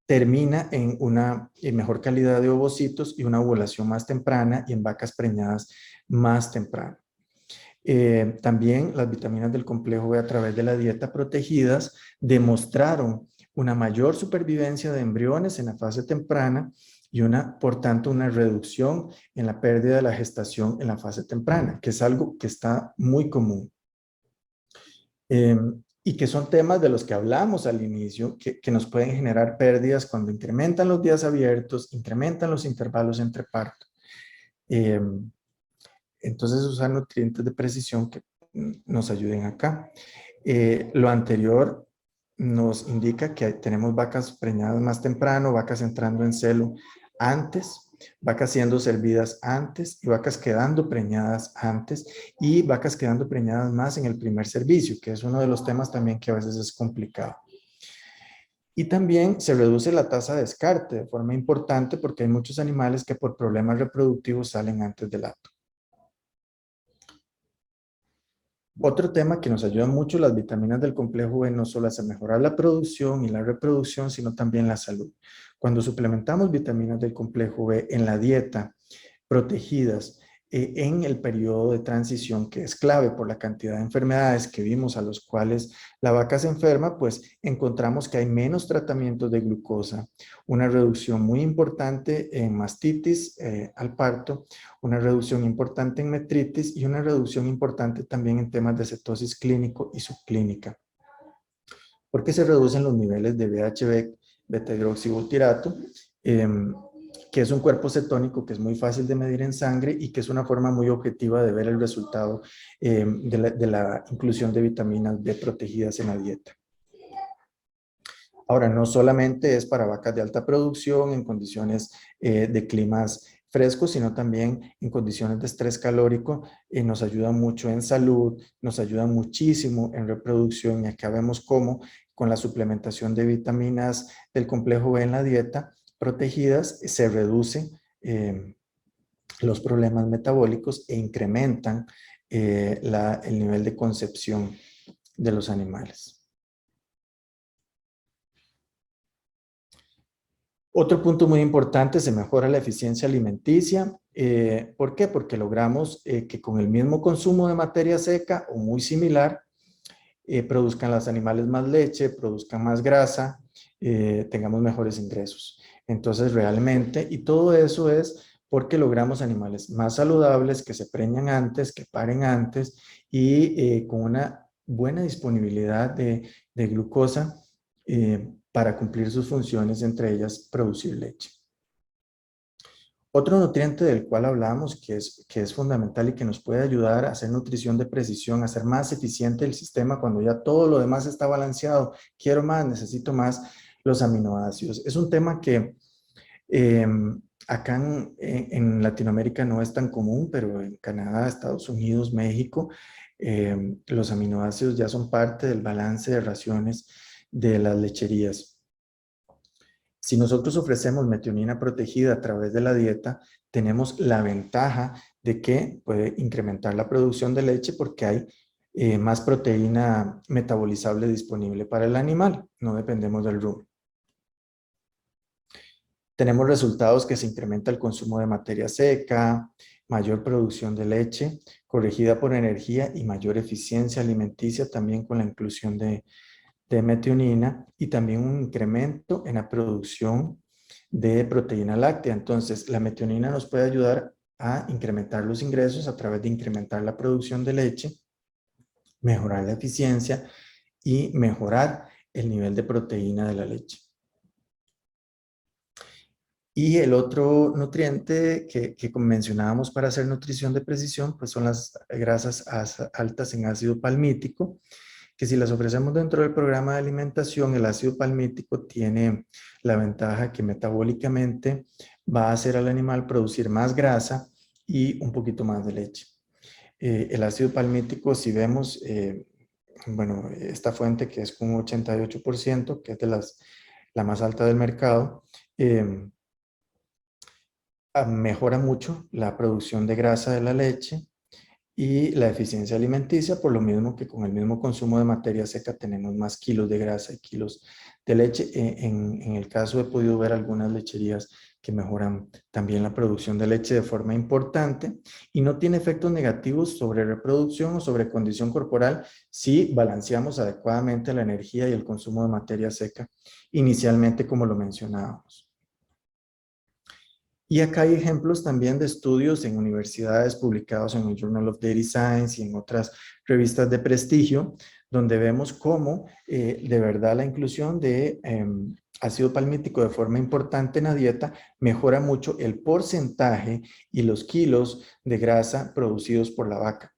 termina en una mejor calidad de ovocitos y una ovulación más temprana, y en vacas preñadas más temprano. También las vitaminas del complejo B a través de la dieta protegidas demostraron una mayor supervivencia de embriones en la fase temprana y por tanto, una reducción en la pérdida de la gestación en la fase temprana, que es algo que está muy común. Y que son temas de los que hablamos al inicio, que nos pueden generar pérdidas cuando incrementan los días abiertos, incrementan los intervalos entre parto. Entonces, usar nutrientes de precisión que nos ayuden acá. Lo anterior nos indica que tenemos vacas preñadas más temprano, vacas entrando en celo antes, vacas siendo servidas antes y vacas quedando preñadas antes, y vacas quedando preñadas más en el primer servicio, que es uno de los temas también que a veces es complicado. Y también se reduce la tasa de descarte de forma importante, porque hay muchos animales que por problemas reproductivos salen antes del acto. Otro tema que nos ayuda mucho las vitaminas del complejo B, no solo es a mejorar la producción y la reproducción, sino también la salud. Cuando suplementamos vitaminas del complejo B en la dieta, protegidas en el periodo de transición, que es clave por la cantidad de enfermedades que vimos a los cuales la vaca se enferma, pues encontramos que hay menos tratamientos de glucosa, una reducción muy importante en mastitis al parto, una reducción importante en metritis y una reducción importante también en temas de cetosis clínico y subclínica. Porque se reducen los niveles de BHB, beta-hidroxibutirato, que es un cuerpo cetónico que es muy fácil de medir en sangre y que es una forma muy objetiva de ver el resultado de la inclusión de vitaminas B protegidas en la dieta. Ahora, no solamente es para vacas de alta producción en condiciones de climas frescos, sino también en condiciones de estrés calórico. Nos ayuda mucho en salud, nos ayuda muchísimo en reproducción, y acá vemos cómo con la suplementación de vitaminas del complejo B en la dieta protegidas se reducen los problemas metabólicos e incrementan el nivel de concepción de los animales. Otro punto muy importante, se mejora la eficiencia alimenticia. ¿Por qué? Porque logramos que con el mismo consumo de materia seca o muy similar, produzcan los animales más leche, produzcan más grasa, tengamos mejores ingresos. Entonces realmente, y todo eso es porque logramos animales más saludables, que se preñan antes, que paren antes, y con una buena disponibilidad de glucosa para cumplir sus funciones, entre ellas producir leche. Otro nutriente del cual hablamos que es fundamental y que nos puede ayudar a hacer nutrición de precisión, a hacer más eficiente el sistema cuando ya todo lo demás está balanceado, quiero más, necesito más, los aminoácidos. Es un tema que acá en Latinoamérica no es tan común, pero en Canadá, Estados Unidos, México, los aminoácidos ya son parte del balance de raciones de las lecherías. Si nosotros ofrecemos metionina protegida a través de la dieta, tenemos la ventaja de que puede incrementar la producción de leche, porque hay más proteína metabolizable disponible para el animal. No dependemos del rumen. Tenemos resultados que se incrementa el consumo de materia seca, mayor producción de leche, corregida por energía, y mayor eficiencia alimenticia también con la inclusión de metionina, y también un incremento en la producción de proteína láctea. Entonces, la metionina nos puede ayudar a incrementar los ingresos a través de incrementar la producción de leche, mejorar la eficiencia y mejorar el nivel de proteína de la leche. Y el otro nutriente que mencionábamos para hacer nutrición de precisión, pues son las grasas altas en ácido palmítico, que si las ofrecemos dentro del programa de alimentación, el ácido palmítico tiene la ventaja que metabólicamente va a hacer al animal producir más grasa y un poquito más de leche. El ácido palmítico, si vemos, bueno, esta fuente que es con un 88%, que es de la más alta del mercado, Mejora mucho la producción de grasa de la leche y la eficiencia alimenticia, por lo mismo que con el mismo consumo de materia seca tenemos más kilos de grasa y kilos de leche. En el caso he podido ver algunas lecherías que mejoran también la producción de leche de forma importante y no tiene efectos negativos sobre reproducción o sobre condición corporal si balanceamos adecuadamente la energía y el consumo de materia seca inicialmente, como lo mencionábamos. Y acá hay ejemplos también de estudios en universidades publicados en el Journal of Dairy Science y en otras revistas de prestigio, donde vemos cómo de verdad la inclusión de ácido palmítico de forma importante en la dieta mejora mucho el porcentaje y los kilos de grasa producidos por la vaca.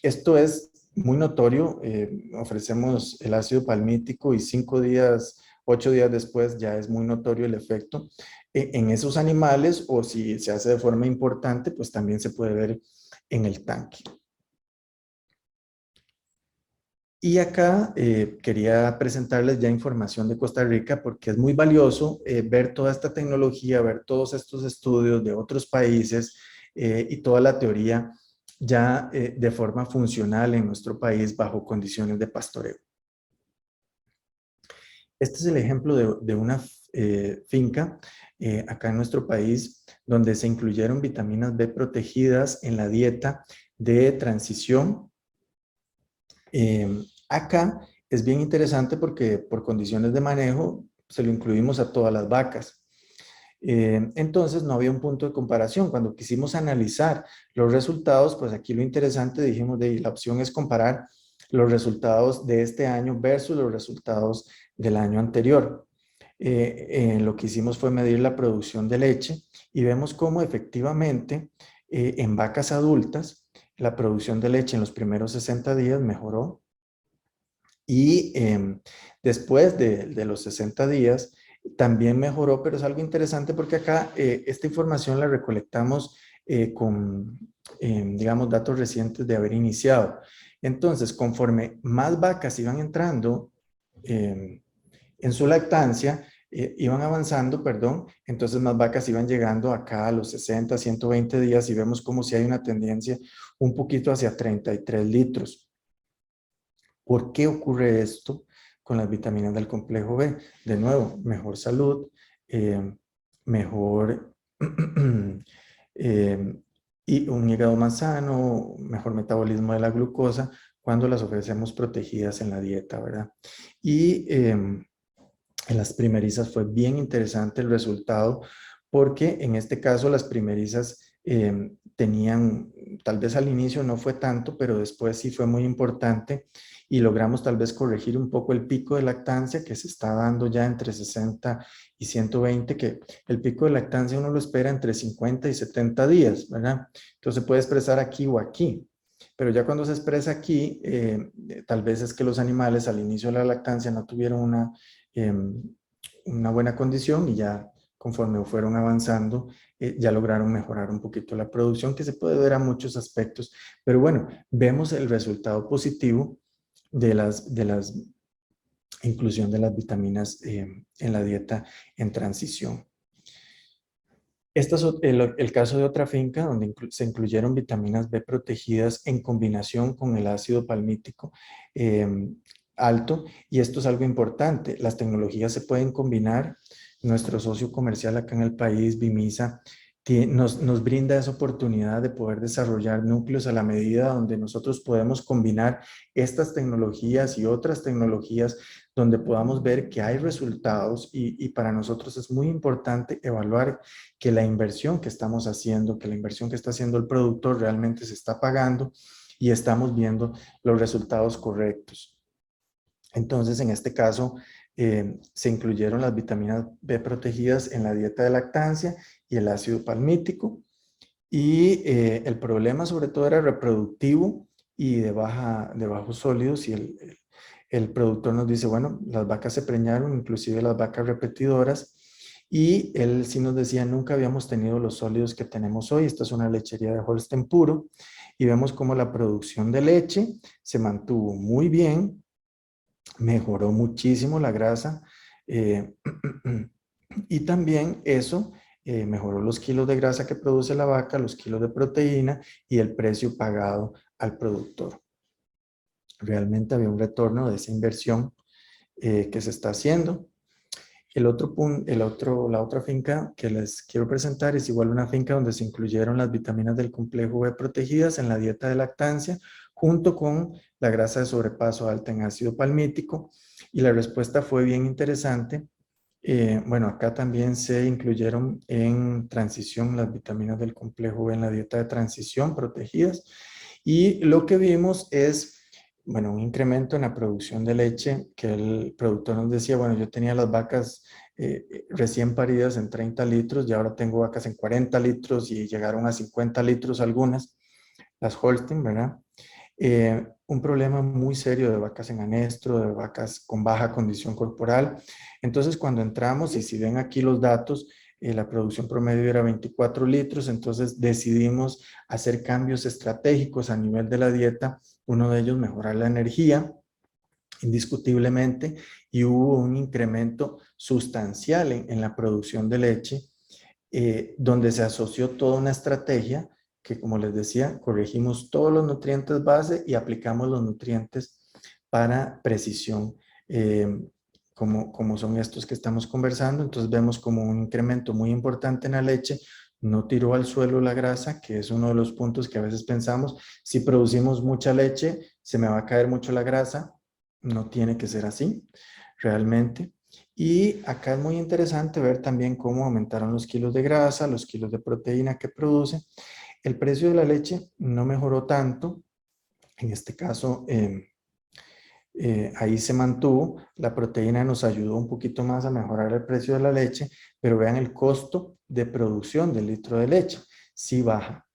Esto es muy notorio. Ofrecemos el ácido palmítico y 5 días, 8 días después ya es muy notorio el efecto en esos animales, o si se hace de forma importante, pues también se puede ver en el tanque. Y acá quería presentarles ya información de Costa Rica porque es muy valioso ver toda esta tecnología, ver todos estos estudios de otros países y toda la teoría ya de forma funcional en nuestro país bajo condiciones de pastoreo. Este es el ejemplo de una finca acá en nuestro país donde se incluyeron vitaminas B protegidas en la dieta de transición. Acá es bien interesante porque por condiciones de manejo se lo incluimos a todas las vacas. Entonces no había un punto de comparación. Cuando quisimos analizar los resultados, pues aquí lo interesante, dijimos, la opción es comparar los resultados de este año versus los resultados del año anterior. Lo que hicimos fue medir la producción de leche y vemos cómo efectivamente en vacas adultas la producción de leche en los primeros 60 días mejoró y después de los 60 días también mejoró, pero es algo interesante porque acá esta información la recolectamos con, digamos, datos recientes de haber iniciado. Entonces, conforme más vacas iban entrando en su lactancia, iban avanzando, perdón, entonces más vacas iban llegando acá a los 60, 120 días y vemos como si hay una tendencia un poquito hacia 33 litros. ¿Por qué ocurre esto con las vitaminas del complejo B? De nuevo, mejor salud, mejor y un hígado más sano, mejor metabolismo de la glucosa cuando las ofrecemos protegidas en la dieta, ¿verdad? Y en las primerizas fue bien interesante el resultado porque en este caso las primerizas tenían, tal vez al inicio no fue tanto, pero después sí fue muy importante y logramos tal vez corregir un poco el pico de lactancia que se está dando ya entre 60 y 120, que el pico de lactancia uno lo espera entre 50 y 70 días, ¿verdad? Entonces se puede expresar aquí o aquí. Pero ya cuando se expresa aquí, tal vez es que los animales al inicio de la lactancia no tuvieron una buena condición y ya conforme fueron avanzando, ya lograron mejorar un poquito la producción, que se puede ver a muchos aspectos. Pero bueno, vemos el resultado positivo de la inclusión de las vitaminas en la dieta en transición. Este es el caso de otra finca donde se incluyeron vitaminas B protegidas en combinación con el ácido palmítico alto, y esto es algo importante. Las tecnologías se pueden combinar. Nuestro socio comercial acá en el país, Vimisa, nos brinda esa oportunidad de poder desarrollar núcleos a la medida donde nosotros podemos combinar estas tecnologías y otras tecnologías donde podamos ver que hay resultados y para nosotros es muy importante evaluar que la inversión que estamos haciendo, que la inversión que está haciendo el productor realmente se está pagando y estamos viendo los resultados correctos. Entonces, en este caso, se incluyeron las vitaminas B protegidas en la dieta de lactancia y el ácido palmítico. Y el problema sobre todo era reproductivo y de bajos sólidos, y el productor nos dice, bueno, las vacas se preñaron, inclusive las vacas repetidoras, y él sí nos decía, nunca habíamos tenido los sólidos que tenemos hoy. Esta es una lechería de Holstein puro, y vemos cómo la producción de leche se mantuvo muy bien, mejoró muchísimo la grasa, Y también eso mejoró los kilos de grasa que produce la vaca, los kilos de proteína y el precio pagado al productor. Realmente había un retorno de esa inversión que se está haciendo. La otra finca que les quiero presentar es igual una finca donde se incluyeron las vitaminas del complejo B protegidas en la dieta de lactancia, junto con la grasa de sobrepaso alta en ácido palmítico. Y la respuesta fue bien interesante. Bueno, acá también se incluyeron en transición las vitaminas del complejo B en la dieta de transición protegidas. Y lo que vimos es, bueno, un incremento en la producción de leche, que el productor nos decía, bueno, yo tenía las vacas recién paridas en 30 litros y ahora tengo vacas en 40 litros y llegaron a 50 litros algunas, las Holstein, ¿verdad? Un problema muy serio de vacas en anestro, de vacas con baja condición corporal. Entonces, cuando entramos, y si ven aquí los datos, la producción promedio era 24 litros, entonces decidimos hacer cambios estratégicos a nivel de la dieta. Uno de ellos, mejorar la energía, indiscutiblemente, y hubo un incremento sustancial en la producción de leche, donde se asoció toda una estrategia que, como les decía, corregimos todos los nutrientes base y aplicamos los nutrientes para precisión, como son estos que estamos conversando. Entonces vemos como un incremento muy importante en la leche, no tiró al suelo la grasa, que es uno de los puntos que a veces pensamos, si producimos mucha leche, se me va a caer mucho la grasa. No tiene que ser así, realmente. Y acá es muy interesante ver también cómo aumentaron los kilos de grasa, los kilos de proteína que produce. El precio de la leche no mejoró tanto. En este caso, ahí se mantuvo. La proteína nos ayudó un poquito más a mejorar el precio de la leche, pero vean el costo de producción del litro de leche. Sí baja.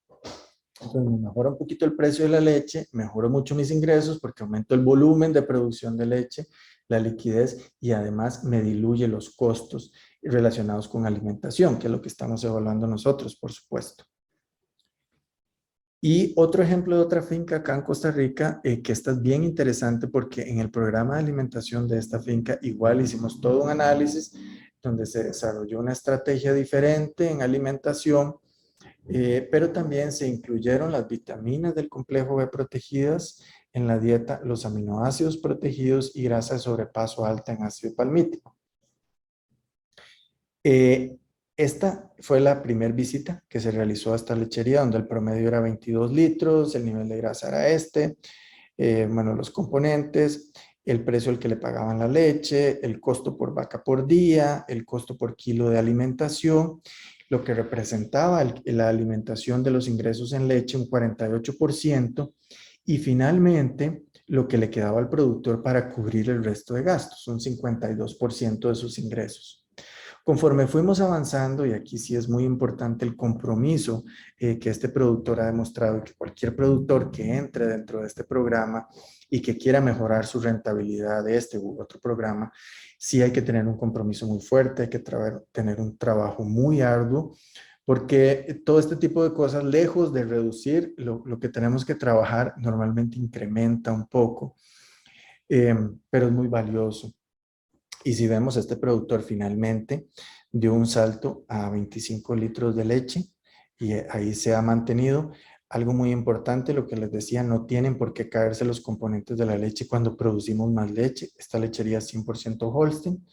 Entonces, me mejora un poquito el precio de la leche, mejoro mucho mis ingresos porque aumento el volumen de producción de leche, la liquidez, y además me diluye los costos relacionados con alimentación, que es lo que estamos evaluando nosotros, por supuesto. Y otro ejemplo de otra finca acá en Costa Rica, que esta es bien interesante porque en el programa de alimentación de esta finca igual hicimos todo un análisis donde se desarrolló una estrategia diferente en alimentación, pero también se incluyeron las vitaminas del complejo B protegidas en la dieta, los aminoácidos protegidos y grasa de sobrepaso alta en ácido palmítico. Esta fue la primera visita que se realizó a esta lechería, donde el promedio era 22 litros, el nivel de grasa era este, bueno, los componentes, el precio al que le pagaban la leche, el costo por vaca por día, el costo por kilo de alimentación, lo que representaba la alimentación de los ingresos en leche, un 48%, y finalmente lo que le quedaba al productor para cubrir el resto de gastos, un 52% de sus ingresos. Conforme fuimos avanzando, y aquí sí es muy importante el compromiso que este productor ha demostrado, que cualquier productor que entre dentro de este programa y que quiera mejorar su rentabilidad de este u otro programa, sí hay que tener un compromiso muy fuerte, hay que tener un trabajo muy arduo, porque todo este tipo de cosas, lejos de reducir, lo que tenemos que trabajar normalmente incrementa un poco, pero es muy valioso. Y si vemos, este productor finalmente dio un salto a 25 litros de leche y ahí se ha mantenido. Algo muy importante, lo que les decía, no tienen por qué caerse los componentes de la leche cuando producimos más leche. Esta lechería es 100% Holstein.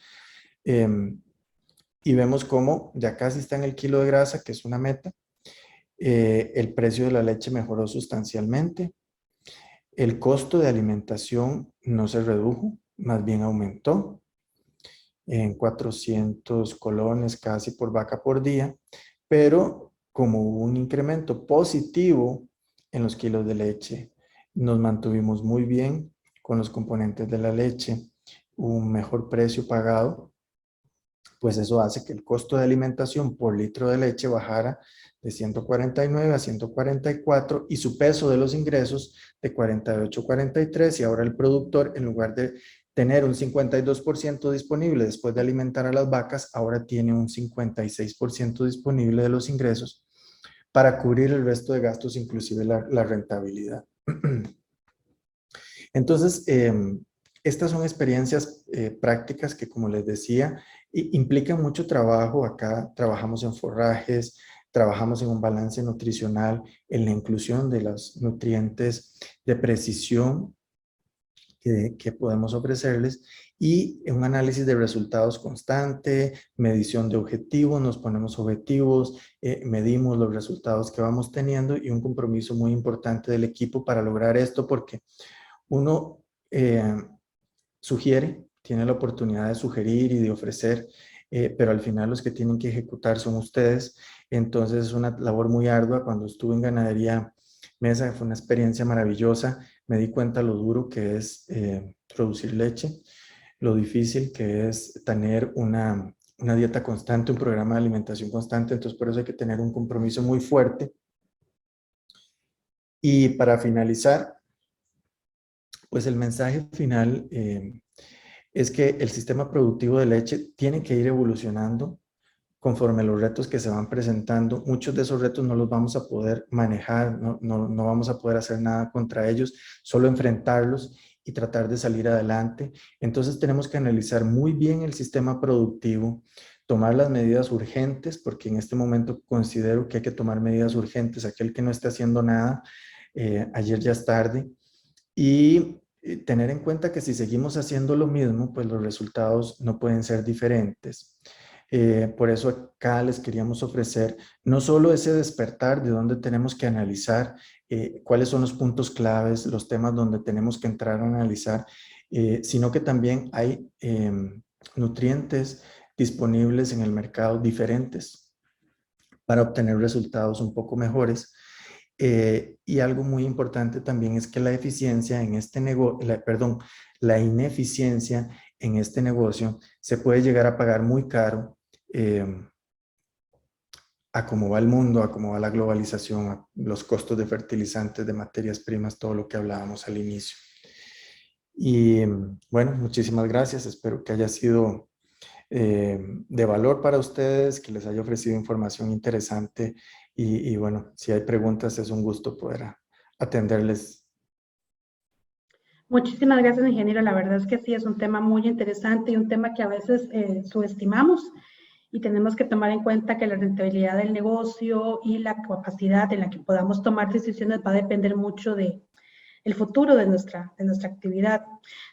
Y vemos cómo ya casi está en el kilo de grasa, que es una meta. El precio de la leche mejoró sustancialmente. El costo de alimentación no se redujo, más bien aumentó en 400 colones casi por vaca por día, pero como hubo un incremento positivo en los kilos de leche, nos mantuvimos muy bien con los componentes de la leche, un mejor precio pagado, pues eso hace que el costo de alimentación por litro de leche bajara de 149 a 144 y su peso de los ingresos de 48 a 43, y ahora el productor, en lugar de tener un 52% disponible después de alimentar a las vacas, ahora tiene un 56% disponible de los ingresos para cubrir el resto de gastos, inclusive la rentabilidad. Entonces, Estas son experiencias prácticas que, como les decía, implican mucho trabajo. Acá trabajamos en forrajes, trabajamos en un balance nutricional, en la inclusión de los nutrientes de precisión que podemos ofrecerles y un análisis de resultados constante, medición de objetivos, nos ponemos objetivos, medimos los resultados que vamos teniendo y un compromiso muy importante del equipo para lograr esto, porque uno sugiere, tiene la oportunidad de sugerir y de ofrecer, pero al final los que tienen que ejecutar son ustedes. Entonces es una labor muy ardua. Cuando estuve en Ganadería Mesa fue una experiencia maravillosa. Me di cuenta lo duro que es producir leche, lo difícil que es tener una dieta constante, un programa de alimentación constante. Entonces por eso hay que tener un compromiso muy fuerte. Y para finalizar, pues el mensaje final es que el sistema productivo de leche tiene que ir evolucionando conforme los retos que se van presentando. Muchos de esos retos no los vamos a poder manejar, no vamos a poder hacer nada contra ellos, solo enfrentarlos y tratar de salir adelante. Entonces tenemos que analizar muy bien el sistema productivo, tomar las medidas urgentes, porque en este momento considero que hay que tomar medidas urgentes. Aquel que no esté haciendo nada, ayer ya es tarde. Y tener en cuenta que si seguimos haciendo lo mismo, pues los resultados no pueden ser diferentes. Por eso acá les queríamos ofrecer no solo ese despertar de donde tenemos que analizar cuáles son los puntos claves, los temas donde tenemos que entrar a analizar, sino que también hay nutrientes disponibles en el mercado diferentes para obtener resultados un poco mejores. Y algo muy importante también es que la eficiencia en este negocio, la ineficiencia en este negocio se puede llegar a pagar muy caro a cómo va el mundo, a cómo va la globalización, a los costos de fertilizantes, de materias primas, todo lo que hablábamos al inicio. Y bueno, muchísimas gracias. Espero que haya sido de valor para ustedes, que les haya ofrecido información interesante y bueno, si hay preguntas es un gusto poder atenderles. Muchísimas gracias, ingeniero. La verdad es que sí, es un tema muy interesante y un tema que a veces subestimamos y tenemos que tomar en cuenta que la rentabilidad del negocio y la capacidad en la que podamos tomar decisiones va a depender mucho de el futuro de nuestra actividad.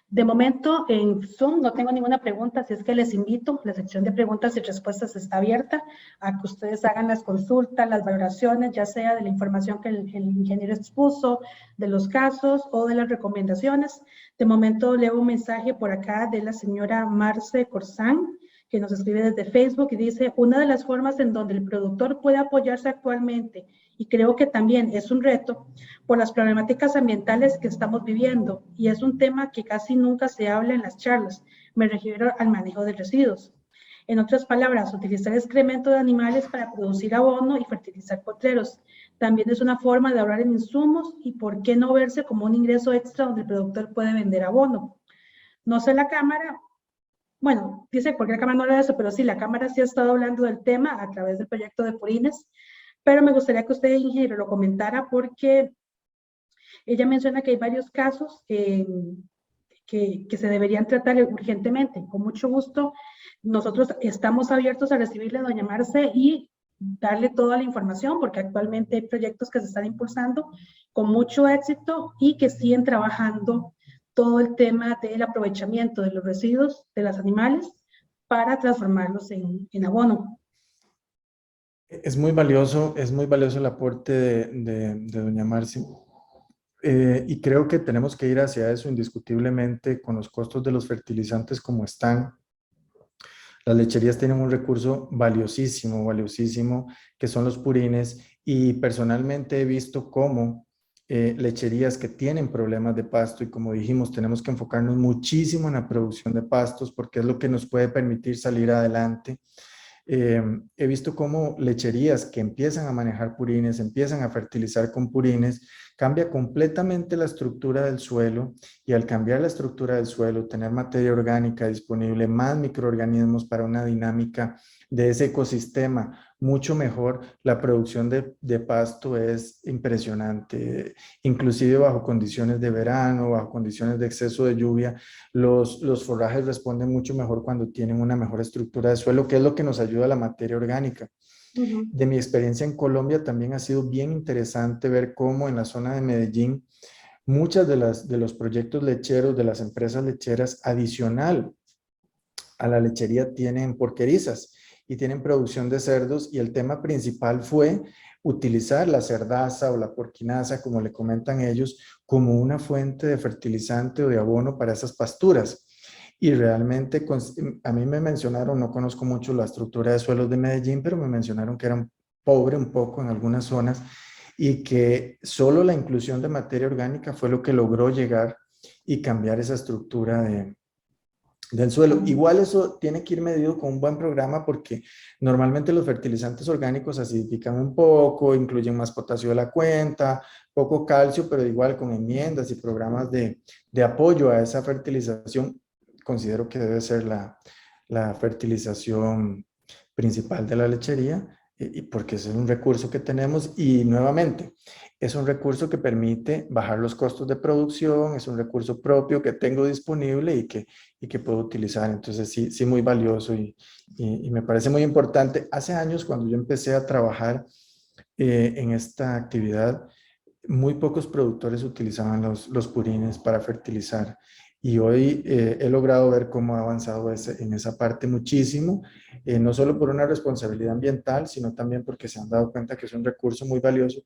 De momento, en Zoom no tengo ninguna pregunta, así es que les invito, la sección de preguntas y respuestas está abierta a que ustedes hagan las consultas, las valoraciones, ya sea de la información que el ingeniero expuso, de los casos o de las recomendaciones. De momento leo un mensaje por acá de la señora Marce Corzán, que nos escribe desde Facebook y dice, una de las formas en donde el productor puede apoyarse actualmente, y creo que también es un reto por las problemáticas ambientales que estamos viviendo, y es un tema que casi nunca se habla en las charlas, me refiero al manejo de residuos. En otras palabras, utilizar excremento de animales para producir abono y fertilizar potreros. También es una forma de ahorrar en insumos y por qué no verse como un ingreso extra donde el productor puede vender abono. No sé la Cámara, bueno, dice porque la Cámara no habla de eso, pero sí, la Cámara sí ha estado hablando del tema a través del proyecto de Purines, pero me gustaría que usted, ingeniero, lo comentara porque ella menciona que hay varios casos que se deberían tratar urgentemente. Con mucho gusto, nosotros estamos abiertos a recibirle, doña Marce, y darle toda la información, porque actualmente hay proyectos que se están impulsando con mucho éxito y que siguen trabajando todo el tema del aprovechamiento de los residuos de los animales para transformarlos en abono. Es muy valioso el aporte de doña Marci. Y creo que tenemos que ir hacia eso indiscutiblemente con los costos de los fertilizantes como están. Las lecherías tienen un recurso valiosísimo, valiosísimo, que son los purines, y personalmente he visto cómo lecherías que tienen problemas de pasto, y como dijimos, tenemos que enfocarnos muchísimo en la producción de pastos porque es lo que nos puede permitir salir adelante. He visto cómo lecherías que empiezan a manejar purines, empiezan a fertilizar con purines, cambia completamente la estructura del suelo, y al cambiar la estructura del suelo, tener materia orgánica disponible, más microorganismos para una dinámica de ese ecosistema mucho mejor. La producción de pasto es impresionante, inclusive bajo condiciones de verano, bajo condiciones de exceso de lluvia, los forrajes responden mucho mejor cuando tienen una mejor estructura de suelo, que es lo que nos ayuda a la materia orgánica. Ujú. De mi experiencia en Colombia también ha sido bien interesante ver cómo en la zona de Medellín muchas de los proyectos lecheros de las empresas lecheras adicional a la lechería tienen porquerizas y tienen producción de cerdos, y el tema principal fue utilizar la cerdaza o la porquinaza, como le comentan ellos, como una fuente de fertilizante o de abono para esas pasturas. Y realmente a mí me mencionaron, no conozco mucho la estructura de suelos de Medellín, pero me mencionaron que eran pobre un poco en algunas zonas y que solo la inclusión de materia orgánica fue lo que logró llegar y cambiar esa estructura del suelo. Igual eso tiene que ir medido con un buen programa, porque normalmente los fertilizantes orgánicos acidifican un poco, incluyen más potasio de la cuenta, poco calcio, pero igual con enmiendas y programas de apoyo a esa fertilización, considero que debe ser la fertilización principal de la lechería, y porque ese es un recurso que tenemos y nuevamente es un recurso que permite bajar los costos de producción, es un recurso propio que tengo disponible y que puedo utilizar. Entonces sí, sí muy valioso y me parece muy importante. Hace años, cuando yo empecé a trabajar en esta actividad, muy pocos productores utilizaban los purines para fertilizar, y hoy he logrado ver cómo ha avanzado en esa parte muchísimo, no solo por una responsabilidad ambiental, sino también porque se han dado cuenta que es un recurso muy valioso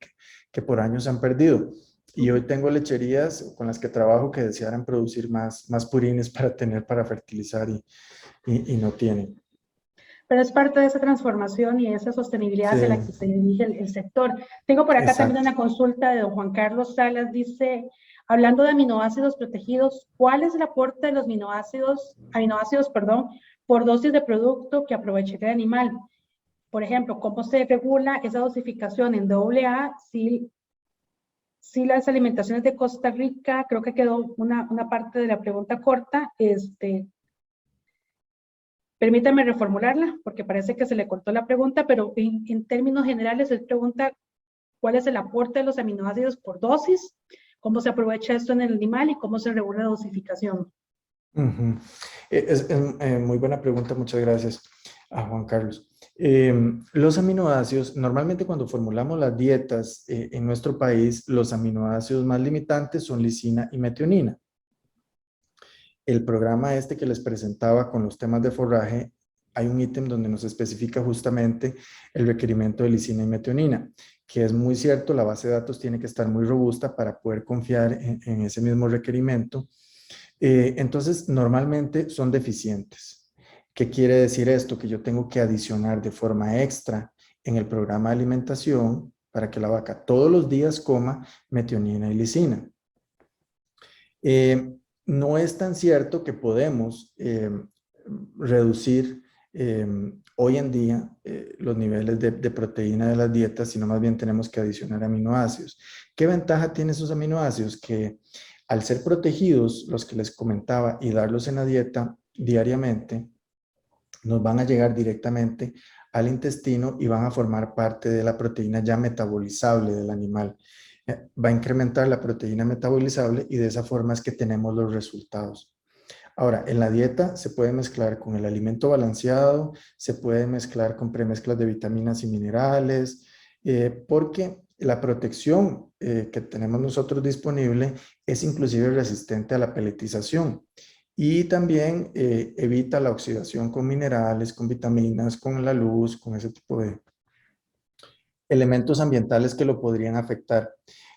que por años se han perdido. Y hoy tengo lecherías con las que trabajo que desearan producir más purines para tener para fertilizar y no tienen. Pero es parte de esa transformación y esa sostenibilidad Sí, hacia la que se dirige el sector. Tengo por acá también exacto. una consulta de don Juan Carlos Salas, dice, hablando de aminoácidos protegidos, ¿cuál es el aporte de los aminoácidos, perdón, por dosis de producto que aprovecharía el animal? Por ejemplo, ¿cómo se regula esa dosificación en AA si las alimentaciones de Costa Rica? Creo que quedó una parte de la pregunta corta. Permítame reformularla, porque parece que se le cortó la pregunta, pero en términos generales, él pregunta cuál es el aporte de los aminoácidos por dosis, cómo se aprovecha esto en el animal y cómo se regula la dosificación. Ujú. Muy buena pregunta, muchas gracias a Juan Carlos. Los aminoácidos, normalmente cuando formulamos las dietas en nuestro país, los aminoácidos más limitantes son lisina y metionina. El programa este que les presentaba con los temas de forraje, hay un ítem donde nos especifica justamente el requerimiento de lisina y metionina, que es muy cierto, la base de datos tiene que estar muy robusta para poder confiar en ese mismo requerimiento. Entonces, normalmente son deficientes. ¿Qué quiere decir esto? Que yo tengo que adicionar de forma extra en el programa de alimentación para que la vaca todos los días coma metionina y lisina. Eh, no es tan cierto que podemos reducir hoy en día los niveles de proteína de las dietas, sino más bien tenemos que adicionar aminoácidos. ¿Qué ventaja tienen esos aminoácidos? Que al ser protegidos, los que les comentaba, y darlos en la dieta diariamente, nos van a llegar directamente al intestino y van a formar parte de la proteína ya metabolizable del animal. Va a incrementar la proteína metabolizable y de esa forma es que tenemos los resultados. Ahora, en la dieta se puede mezclar con el alimento balanceado, se puede mezclar con premezclas de vitaminas y minerales, porque la protección que tenemos nosotros disponible es inclusive resistente a la peletización, y también evita la oxidación con minerales, con vitaminas, con la luz, con ese tipo de elementos ambientales que lo podrían afectar.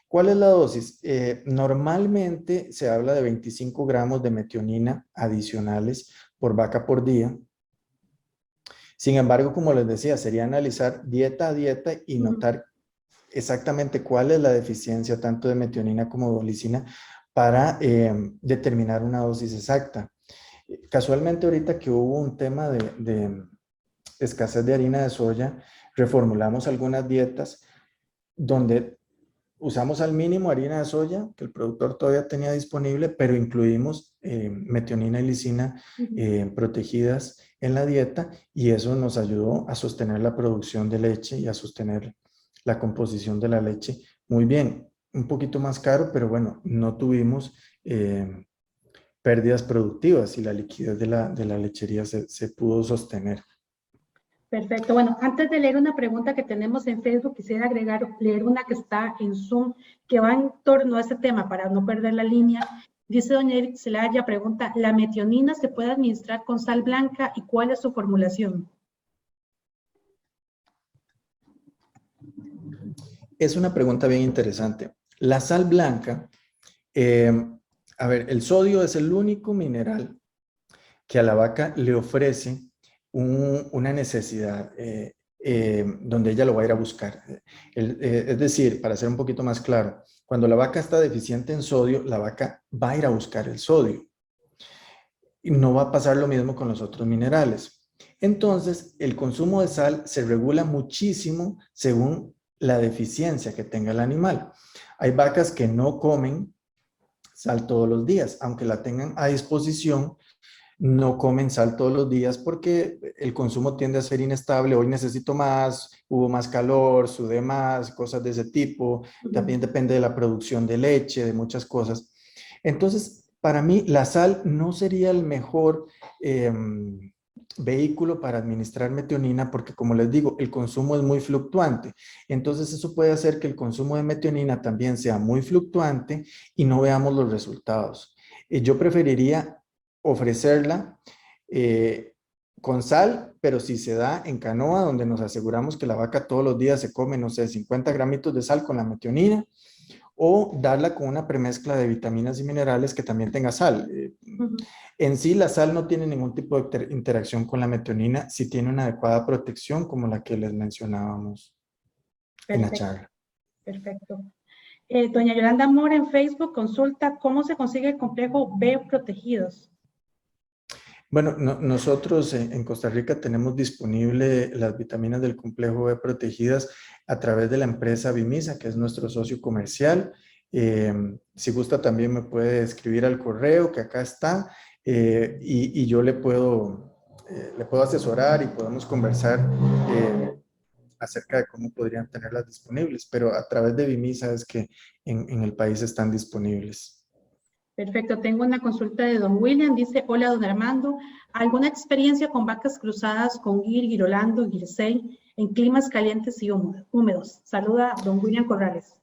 ¿Cuál es la dosis? Normalmente se habla de 25 gramos de metionina adicionales por vaca por día. Sin embargo, como les decía, sería analizar dieta a dieta y notar exactamente cuál es la deficiencia tanto de metionina como de lisina para determinar una dosis exacta. Casualmente ahorita que hubo un tema de escasez de harina de soya, reformulamos algunas dietas donde usamos al mínimo harina de soya que el productor todavía tenía disponible, pero incluimos metionina y lisina protegidas en la dieta, y eso nos ayudó a sostener la producción de leche y a sostener la composición de la leche muy bien. Un poquito más caro, pero bueno, no tuvimos pérdidas productivas y la liquidez de la lechería se pudo sostener. Perfecto. Bueno, antes de leer una pregunta que tenemos en Facebook, quisiera leer una que está en Zoom, que va en torno a este tema para no perder la línea. Dice doña Edith Celaya, pregunta, ¿la metionina se puede administrar con sal blanca y cuál es su formulación? Es una pregunta bien interesante. La sal blanca, a ver, el sodio es el único mineral que a la vaca le ofrece una necesidad donde ella lo va a ir a buscar. Es decir, para ser un poquito más claro, cuando la vaca está deficiente en sodio, la vaca va a ir a buscar el sodio. Y no va a pasar lo mismo con los otros minerales. Entonces, el consumo de sal se regula muchísimo según la deficiencia que tenga el animal. Hay vacas que no comen sal todos los días, aunque la tengan a disposición, no comen sal todos los días porque el consumo tiende a ser inestable. Hoy necesito más, hubo más calor, sudé más, cosas de ese tipo. También depende de la producción de leche, de muchas cosas. Entonces, para mí, la sal no sería el mejor vehículo para administrar metionina porque, como les digo, el consumo es muy fluctuante. Entonces, eso puede hacer que el consumo de metionina también sea muy fluctuante y no veamos los resultados. Yo preferiría ofrecerla con sal, pero si se da en canoa, donde nos aseguramos que la vaca todos los días se come, no sé, 50 gramitos de sal con la metionina, o darla con una premezcla de vitaminas y minerales que también tenga sal. En sí, la sal no tiene ningún tipo de interacción con la metionina si tiene una adecuada protección como la que les mencionábamos en la charla. Perfecto. Doña Yolanda Mora en Facebook consulta cómo se consigue el complejo B protegidos. Bueno, nosotros en Costa Rica tenemos disponible las vitaminas del complejo B protegidas a través de la empresa Vimisa, que es nuestro socio comercial. Si gusta también me puede escribir al correo que acá está y yo le puedo asesorar y podemos conversar acerca de cómo podrían tenerlas disponibles, pero a través de Vimisa es que en el país están disponibles. Perfecto, tengo una consulta de don William, dice, hola don Armando, ¿alguna experiencia con vacas cruzadas con Gir, Girolando, Girsey en climas calientes y húmedos? Saluda don William Corrales.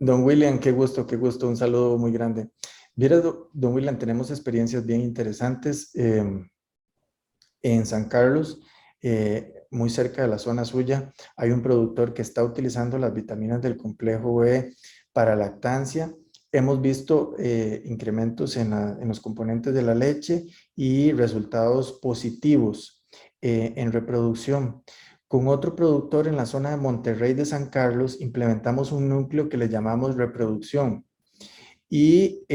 Don William, qué gusto, un saludo muy grande. Mira, don William, tenemos experiencias bien interesantes en San Carlos, muy cerca de la zona suya. Hay un productor que está utilizando las vitaminas del complejo B para lactancia. Hemos visto incrementos en los componentes de la leche y resultados positivos en reproducción. Con otro productor en la zona de Monterrey de San Carlos, implementamos un núcleo que le llamamos reproducción. Y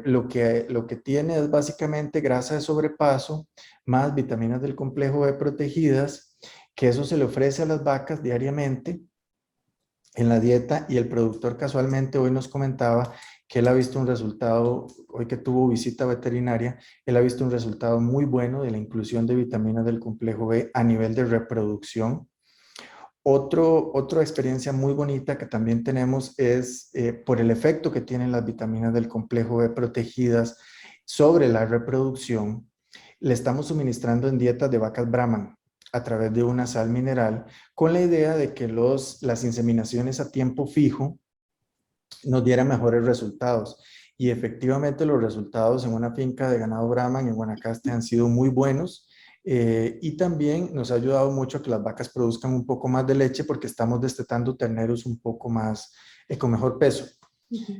lo que tiene es básicamente grasa de sobrepaso más vitaminas del complejo B protegidas, que eso se le ofrece a las vacas diariamente en la dieta, y el productor casualmente hoy nos comentaba que él ha visto un resultado, hoy que tuvo visita veterinaria, él ha visto un resultado muy bueno de la inclusión de vitaminas del complejo B a nivel de reproducción. Otra experiencia muy bonita que también tenemos es por el efecto que tienen las vitaminas del complejo B protegidas sobre la reproducción. Le estamos suministrando en dietas de vacas Brahman a través de una sal mineral con la idea de que las inseminaciones a tiempo fijo nos dieran mejores resultados. Y efectivamente los resultados en una finca de ganado Brahman en Guanacaste han sido muy buenos. Y también nos ha ayudado mucho a que las vacas produzcan un poco más de leche porque estamos destetando terneros un poco más, con mejor peso.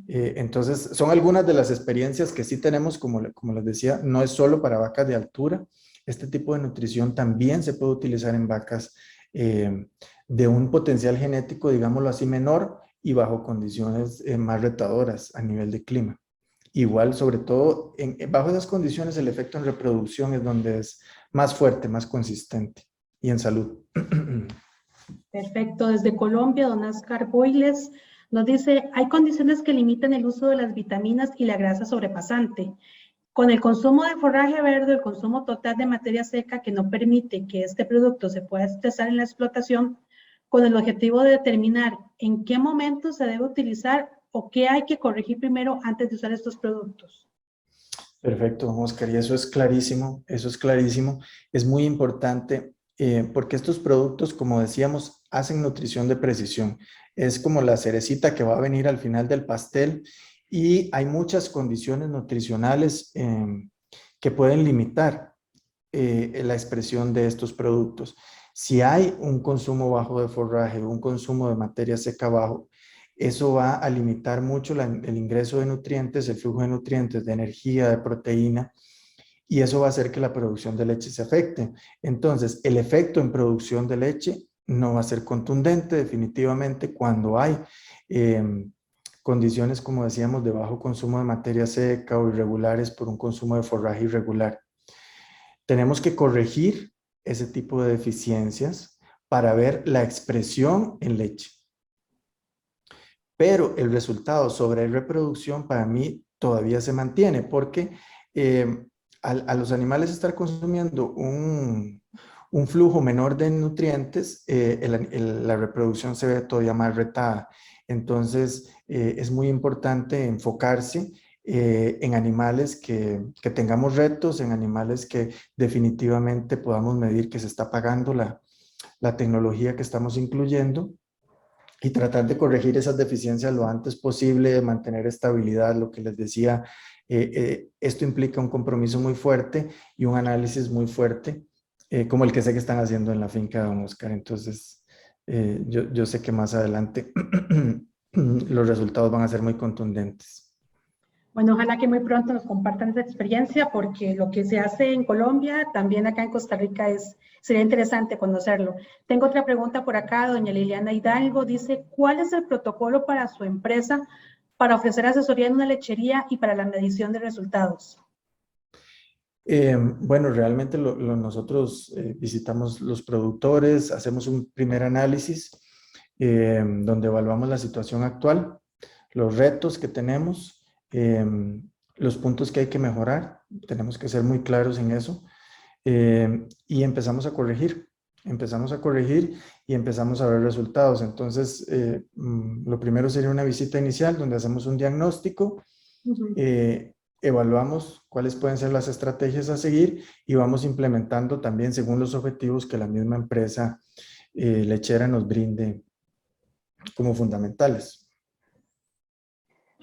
Entonces, son algunas de las experiencias que sí tenemos, como les decía, no es solo para vacas de altura. Este tipo de nutrición también se puede utilizar en vacas de un potencial genético, digámoslo así, menor y bajo condiciones más retadoras a nivel de clima. Igual, sobre todo, bajo esas condiciones, el efecto en reproducción es donde es más fuerte, más consistente y en salud. Perfecto. Desde Colombia, don Oscar Boiles nos dice, hay condiciones que limitan el uso de las vitaminas y la grasa sobrepasante. Con el consumo de forraje verde, el consumo total de materia seca que no permite que este producto se pueda expresar en la explotación, con el objetivo de determinar en qué momento se debe utilizar o qué hay que corregir primero antes de usar estos productos. Perfecto, Oscar, y eso es clarísimo, eso es clarísimo. Es muy importante porque estos productos, como decíamos, hacen nutrición de precisión. Es como la cerecita que va a venir al final del pastel y hay muchas condiciones nutricionales que pueden limitar la expresión de estos productos. Si hay un consumo bajo de forraje, un consumo de materia seca bajo, eso va a limitar mucho el ingreso de nutrientes, el flujo de nutrientes, de energía, de proteína, y eso va a hacer que la producción de leche se afecte. Entonces, el efecto en producción de leche no va a ser contundente definitivamente cuando hay condiciones, como decíamos, de bajo consumo de materia seca o irregulares por un consumo de forraje irregular. Tenemos que corregir ese tipo de deficiencias para ver la expresión en leche. Pero el resultado sobre reproducción para mí todavía se mantiene porque a los animales estar consumiendo un flujo menor de nutrientes, la reproducción se ve todavía más retada. Entonces, es muy importante enfocarse en animales que tengamos retos, en animales que definitivamente podamos medir que se está pagando la tecnología que estamos incluyendo y tratar de corregir esas deficiencias lo antes posible, mantener estabilidad, lo que les decía. Esto implica un compromiso muy fuerte y un análisis muy fuerte, como el que sé que están haciendo en la finca de Don Oscar. Entonces, yo sé que más adelante los resultados van a ser muy contundentes. Bueno, ojalá que muy pronto nos compartan esa experiencia, porque lo que se hace en Colombia, también acá en Costa Rica, sería interesante conocerlo. Tengo otra pregunta por acá, doña Liliana Hidalgo, dice, ¿cuál es el protocolo para su empresa para ofrecer asesoría en una lechería y para la medición de resultados? Bueno, realmente nosotros visitamos los productores, hacemos un primer análisis donde evaluamos la situación actual, los retos que tenemos, los puntos que hay que mejorar. Tenemos que ser muy claros en eso y empezamos a corregir y empezamos a ver resultados. Entonces, lo primero sería una visita inicial donde hacemos un diagnóstico. Evaluamos cuáles pueden ser las estrategias a seguir y vamos implementando también según los objetivos que la misma empresa lechera nos brinde como fundamentales.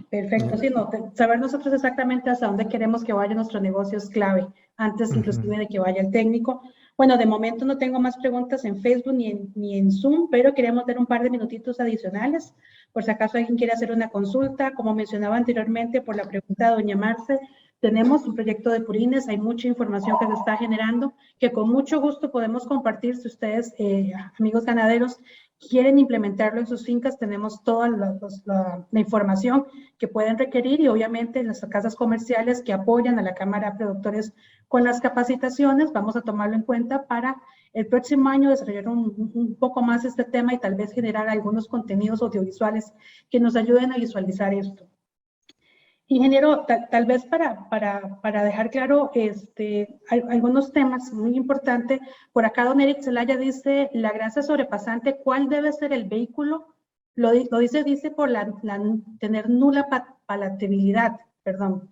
Perfecto, sí, no, saber nosotros exactamente hasta dónde queremos que vaya nuestro negocio es clave, antes inclusive de que vaya el técnico. Bueno, de momento no tengo más preguntas en Facebook ni en Zoom, pero queremos dar un par de minutitos adicionales, por si acaso alguien quiere hacer una consulta. Como mencionaba anteriormente por la pregunta de doña Marce, tenemos un proyecto de purines, hay mucha información que se está generando, que con mucho gusto podemos compartir si ustedes, amigos ganaderos, quieren implementarlo en sus fincas. Tenemos toda la información que pueden requerir y obviamente las casas comerciales que apoyan a la Cámara de Productores con las capacitaciones, vamos a tomarlo en cuenta para el próximo año desarrollar un poco más este tema y tal vez generar algunos contenidos audiovisuales que nos ayuden a visualizar esto. Ingeniero, tal vez para dejar claro algunos temas muy importantes, por acá don Eric Zelaya dice, la grasa sobrepasante, ¿cuál debe ser el vehículo? Lo dice por tener nula palatabilidad, perdón.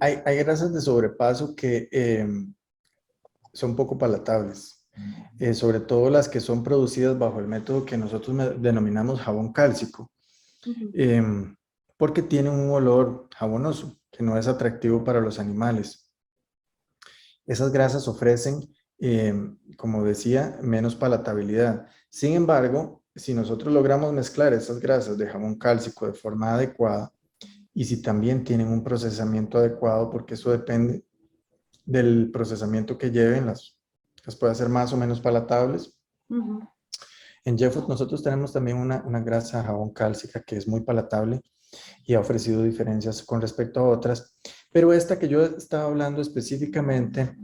Hay grasas de sobrepaso que son poco palatables, sobre todo las que son producidas bajo el método que nosotros denominamos jabón cálcico. Porque tienen un olor jabonoso que no es atractivo para los animales. Esas grasas ofrecen, como decía, menos palatabilidad. Sin embargo, si nosotros logramos mezclar esas grasas de jabón cálcico de forma adecuada y si también tienen un procesamiento adecuado, porque eso depende del procesamiento que lleven, las puede hacer más o menos palatables. En Jeffood nosotros tenemos también una grasa jabón cálcica que es muy palatable y ha ofrecido diferencias con respecto a otras, pero esta que yo estaba hablando específicamente,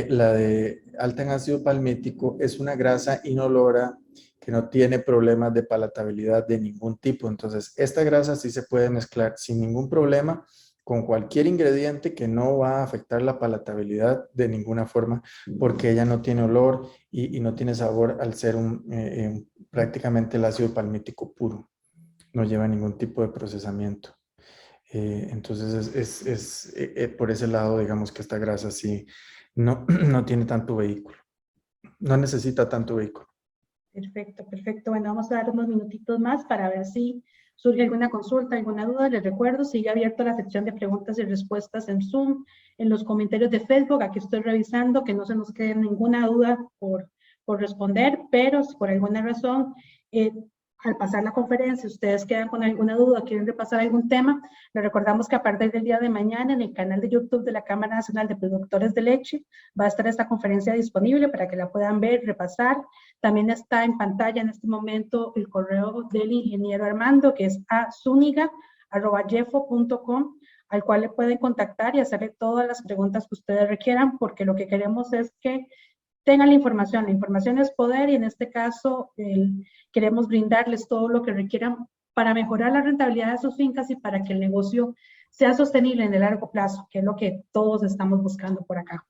la de alta en ácido palmítico, es una grasa inolora que no tiene problemas de palatabilidad de ningún tipo. Entonces, esta grasa sí se puede mezclar sin ningún problema con cualquier ingrediente que no va a afectar la palatabilidad de ninguna forma, porque ella no tiene olor y no tiene sabor al ser prácticamente el ácido palmítico puro. No lleva ningún tipo de procesamiento. Entonces por ese lado, digamos que esta grasa sí no, no tiene tanto vehículo, no necesita tanto vehículo. Perfecto, perfecto. Bueno, vamos a dar unos minutitos más para ver si surge alguna consulta, alguna duda. Les recuerdo, sigue abierto la sección de preguntas y respuestas en Zoom, en los comentarios de Facebook. Aquí estoy revisando que no se nos quede ninguna duda por responder, pero si por alguna razón al pasar la conferencia ustedes quedan con alguna duda, quieren repasar algún tema, les recordamos que a partir del día de mañana en el canal de YouTube de la Cámara Nacional de Productores de Leche va a estar esta conferencia disponible para que la puedan ver, repasar. También está en pantalla en este momento el correo del ingeniero Armando, que es azuniga@jeffo.com, al cual le pueden contactar y hacerle todas las preguntas que ustedes requieran, porque lo que queremos es que tengan la información. La información es poder y en este caso queremos brindarles todo lo que requieran para mejorar la rentabilidad de sus fincas y para que el negocio sea sostenible en el largo plazo, que es lo que todos estamos buscando por acá.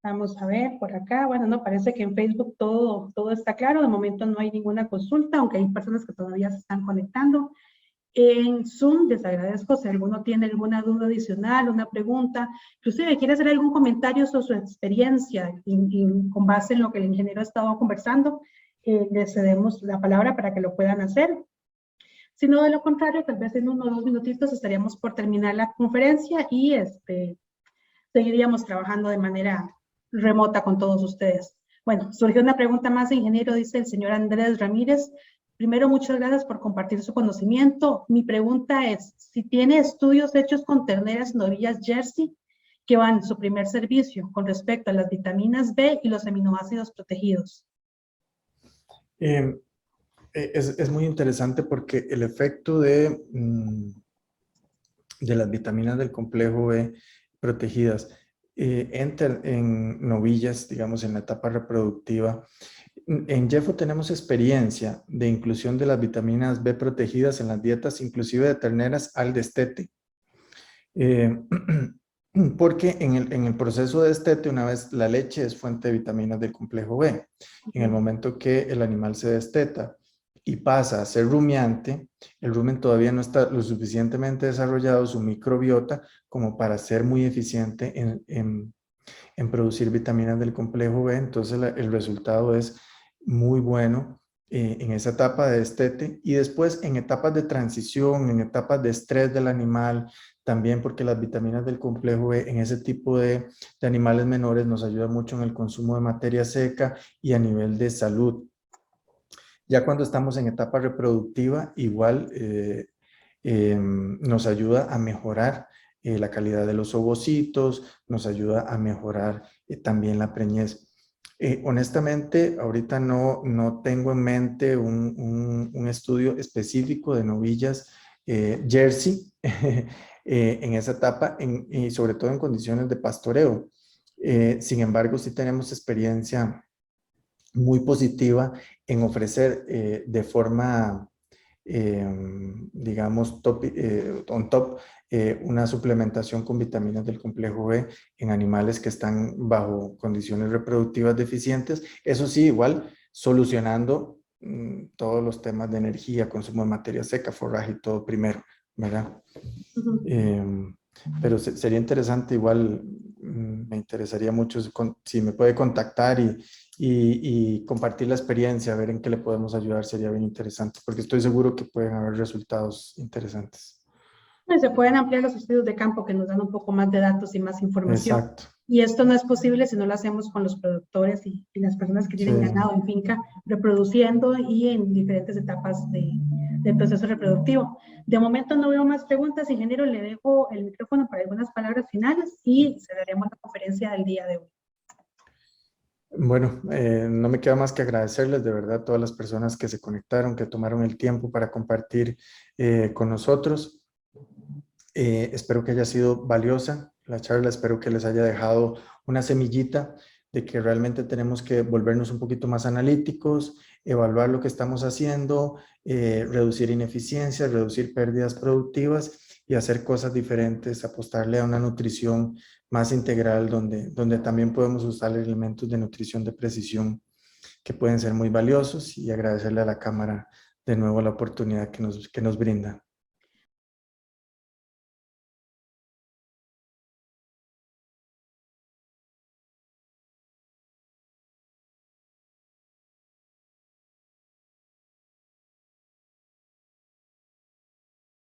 Vamos a ver por acá. Bueno, no, parece que en Facebook todo está claro. De momento no hay ninguna consulta, aunque hay personas que todavía se están conectando. En Zoom, les agradezco si alguno tiene alguna duda adicional, una pregunta, inclusive quiere hacer algún comentario sobre su experiencia y con base en lo que el ingeniero ha estado conversando, les cedemos la palabra para que lo puedan hacer. Si no, de lo contrario, tal vez en 1 o 2 minutitos estaríamos por terminar la conferencia y seguiríamos trabajando de manera remota con todos ustedes. Bueno, surgió una pregunta más, ingeniero, dice el señor Andrés Ramírez. Primero, muchas gracias por compartir su conocimiento. Mi pregunta es, si tiene estudios hechos con terneras y novillas Jersey que van su primer servicio con respecto a las vitaminas B y los aminoácidos protegidos. Es muy interesante porque el efecto de las vitaminas del complejo B protegidas en novillas, digamos, en la etapa reproductiva. En Jeffo tenemos experiencia de inclusión de las vitaminas B protegidas en las dietas, inclusive de terneras al destete. Porque en el proceso de destete, una vez la leche es fuente de vitaminas del complejo B. En el momento que el animal se desteta y pasa a ser rumiante, el rumen todavía no está lo suficientemente desarrollado su microbiota como para ser muy eficiente en producir vitaminas del complejo B. Entonces el resultado es muy bueno en esa etapa de destete y después en etapas de transición, en etapas de estrés del animal, también porque las vitaminas del complejo B en ese tipo de animales menores nos ayuda mucho en el consumo de materia seca y a nivel de salud. Ya cuando estamos en etapa reproductiva, igual nos ayuda a mejorar la calidad de los ovocitos, nos ayuda a mejorar también la preñez. Honestamente, ahorita no tengo en mente un estudio específico de novillas Jersey en esa etapa y sobre todo en condiciones de pastoreo. Sin embargo, sí tenemos experiencia muy positiva en ofrecer de forma, digamos, on top, una suplementación con vitaminas del complejo B en animales que están bajo condiciones reproductivas deficientes. Eso sí, igual solucionando todos los temas de energía, consumo de materia seca, forraje y todo primero, ¿verdad? Pero sería interesante, igual me interesaría mucho si me puede contactar y compartir la experiencia, a ver en qué le podemos ayudar, sería bien interesante, porque estoy seguro que pueden haber resultados interesantes. Se pueden ampliar los estudios de campo que nos dan un poco más de datos y más información. Exacto. Y esto no es posible si no lo hacemos con los productores y las personas que tienen ganado en finca, reproduciendo y en diferentes etapas del proceso reproductivo. De momento no veo más preguntas, ingeniero, le dejo el micrófono para algunas palabras finales y cerraremos la conferencia del día de hoy. Bueno, no me queda más que agradecerles de verdad a todas las personas que se conectaron, que tomaron el tiempo para compartir con nosotros. Espero que haya sido valiosa la charla, espero que les haya dejado una semillita de que realmente tenemos que volvernos un poquito más analíticos, evaluar lo que estamos haciendo, reducir ineficiencias, reducir pérdidas productivas y hacer cosas diferentes, apostarle a una nutrición más integral donde también podemos usar elementos de nutrición de precisión que pueden ser muy valiosos, y agradecerle a la Cámara de nuevo la oportunidad que nos brinda.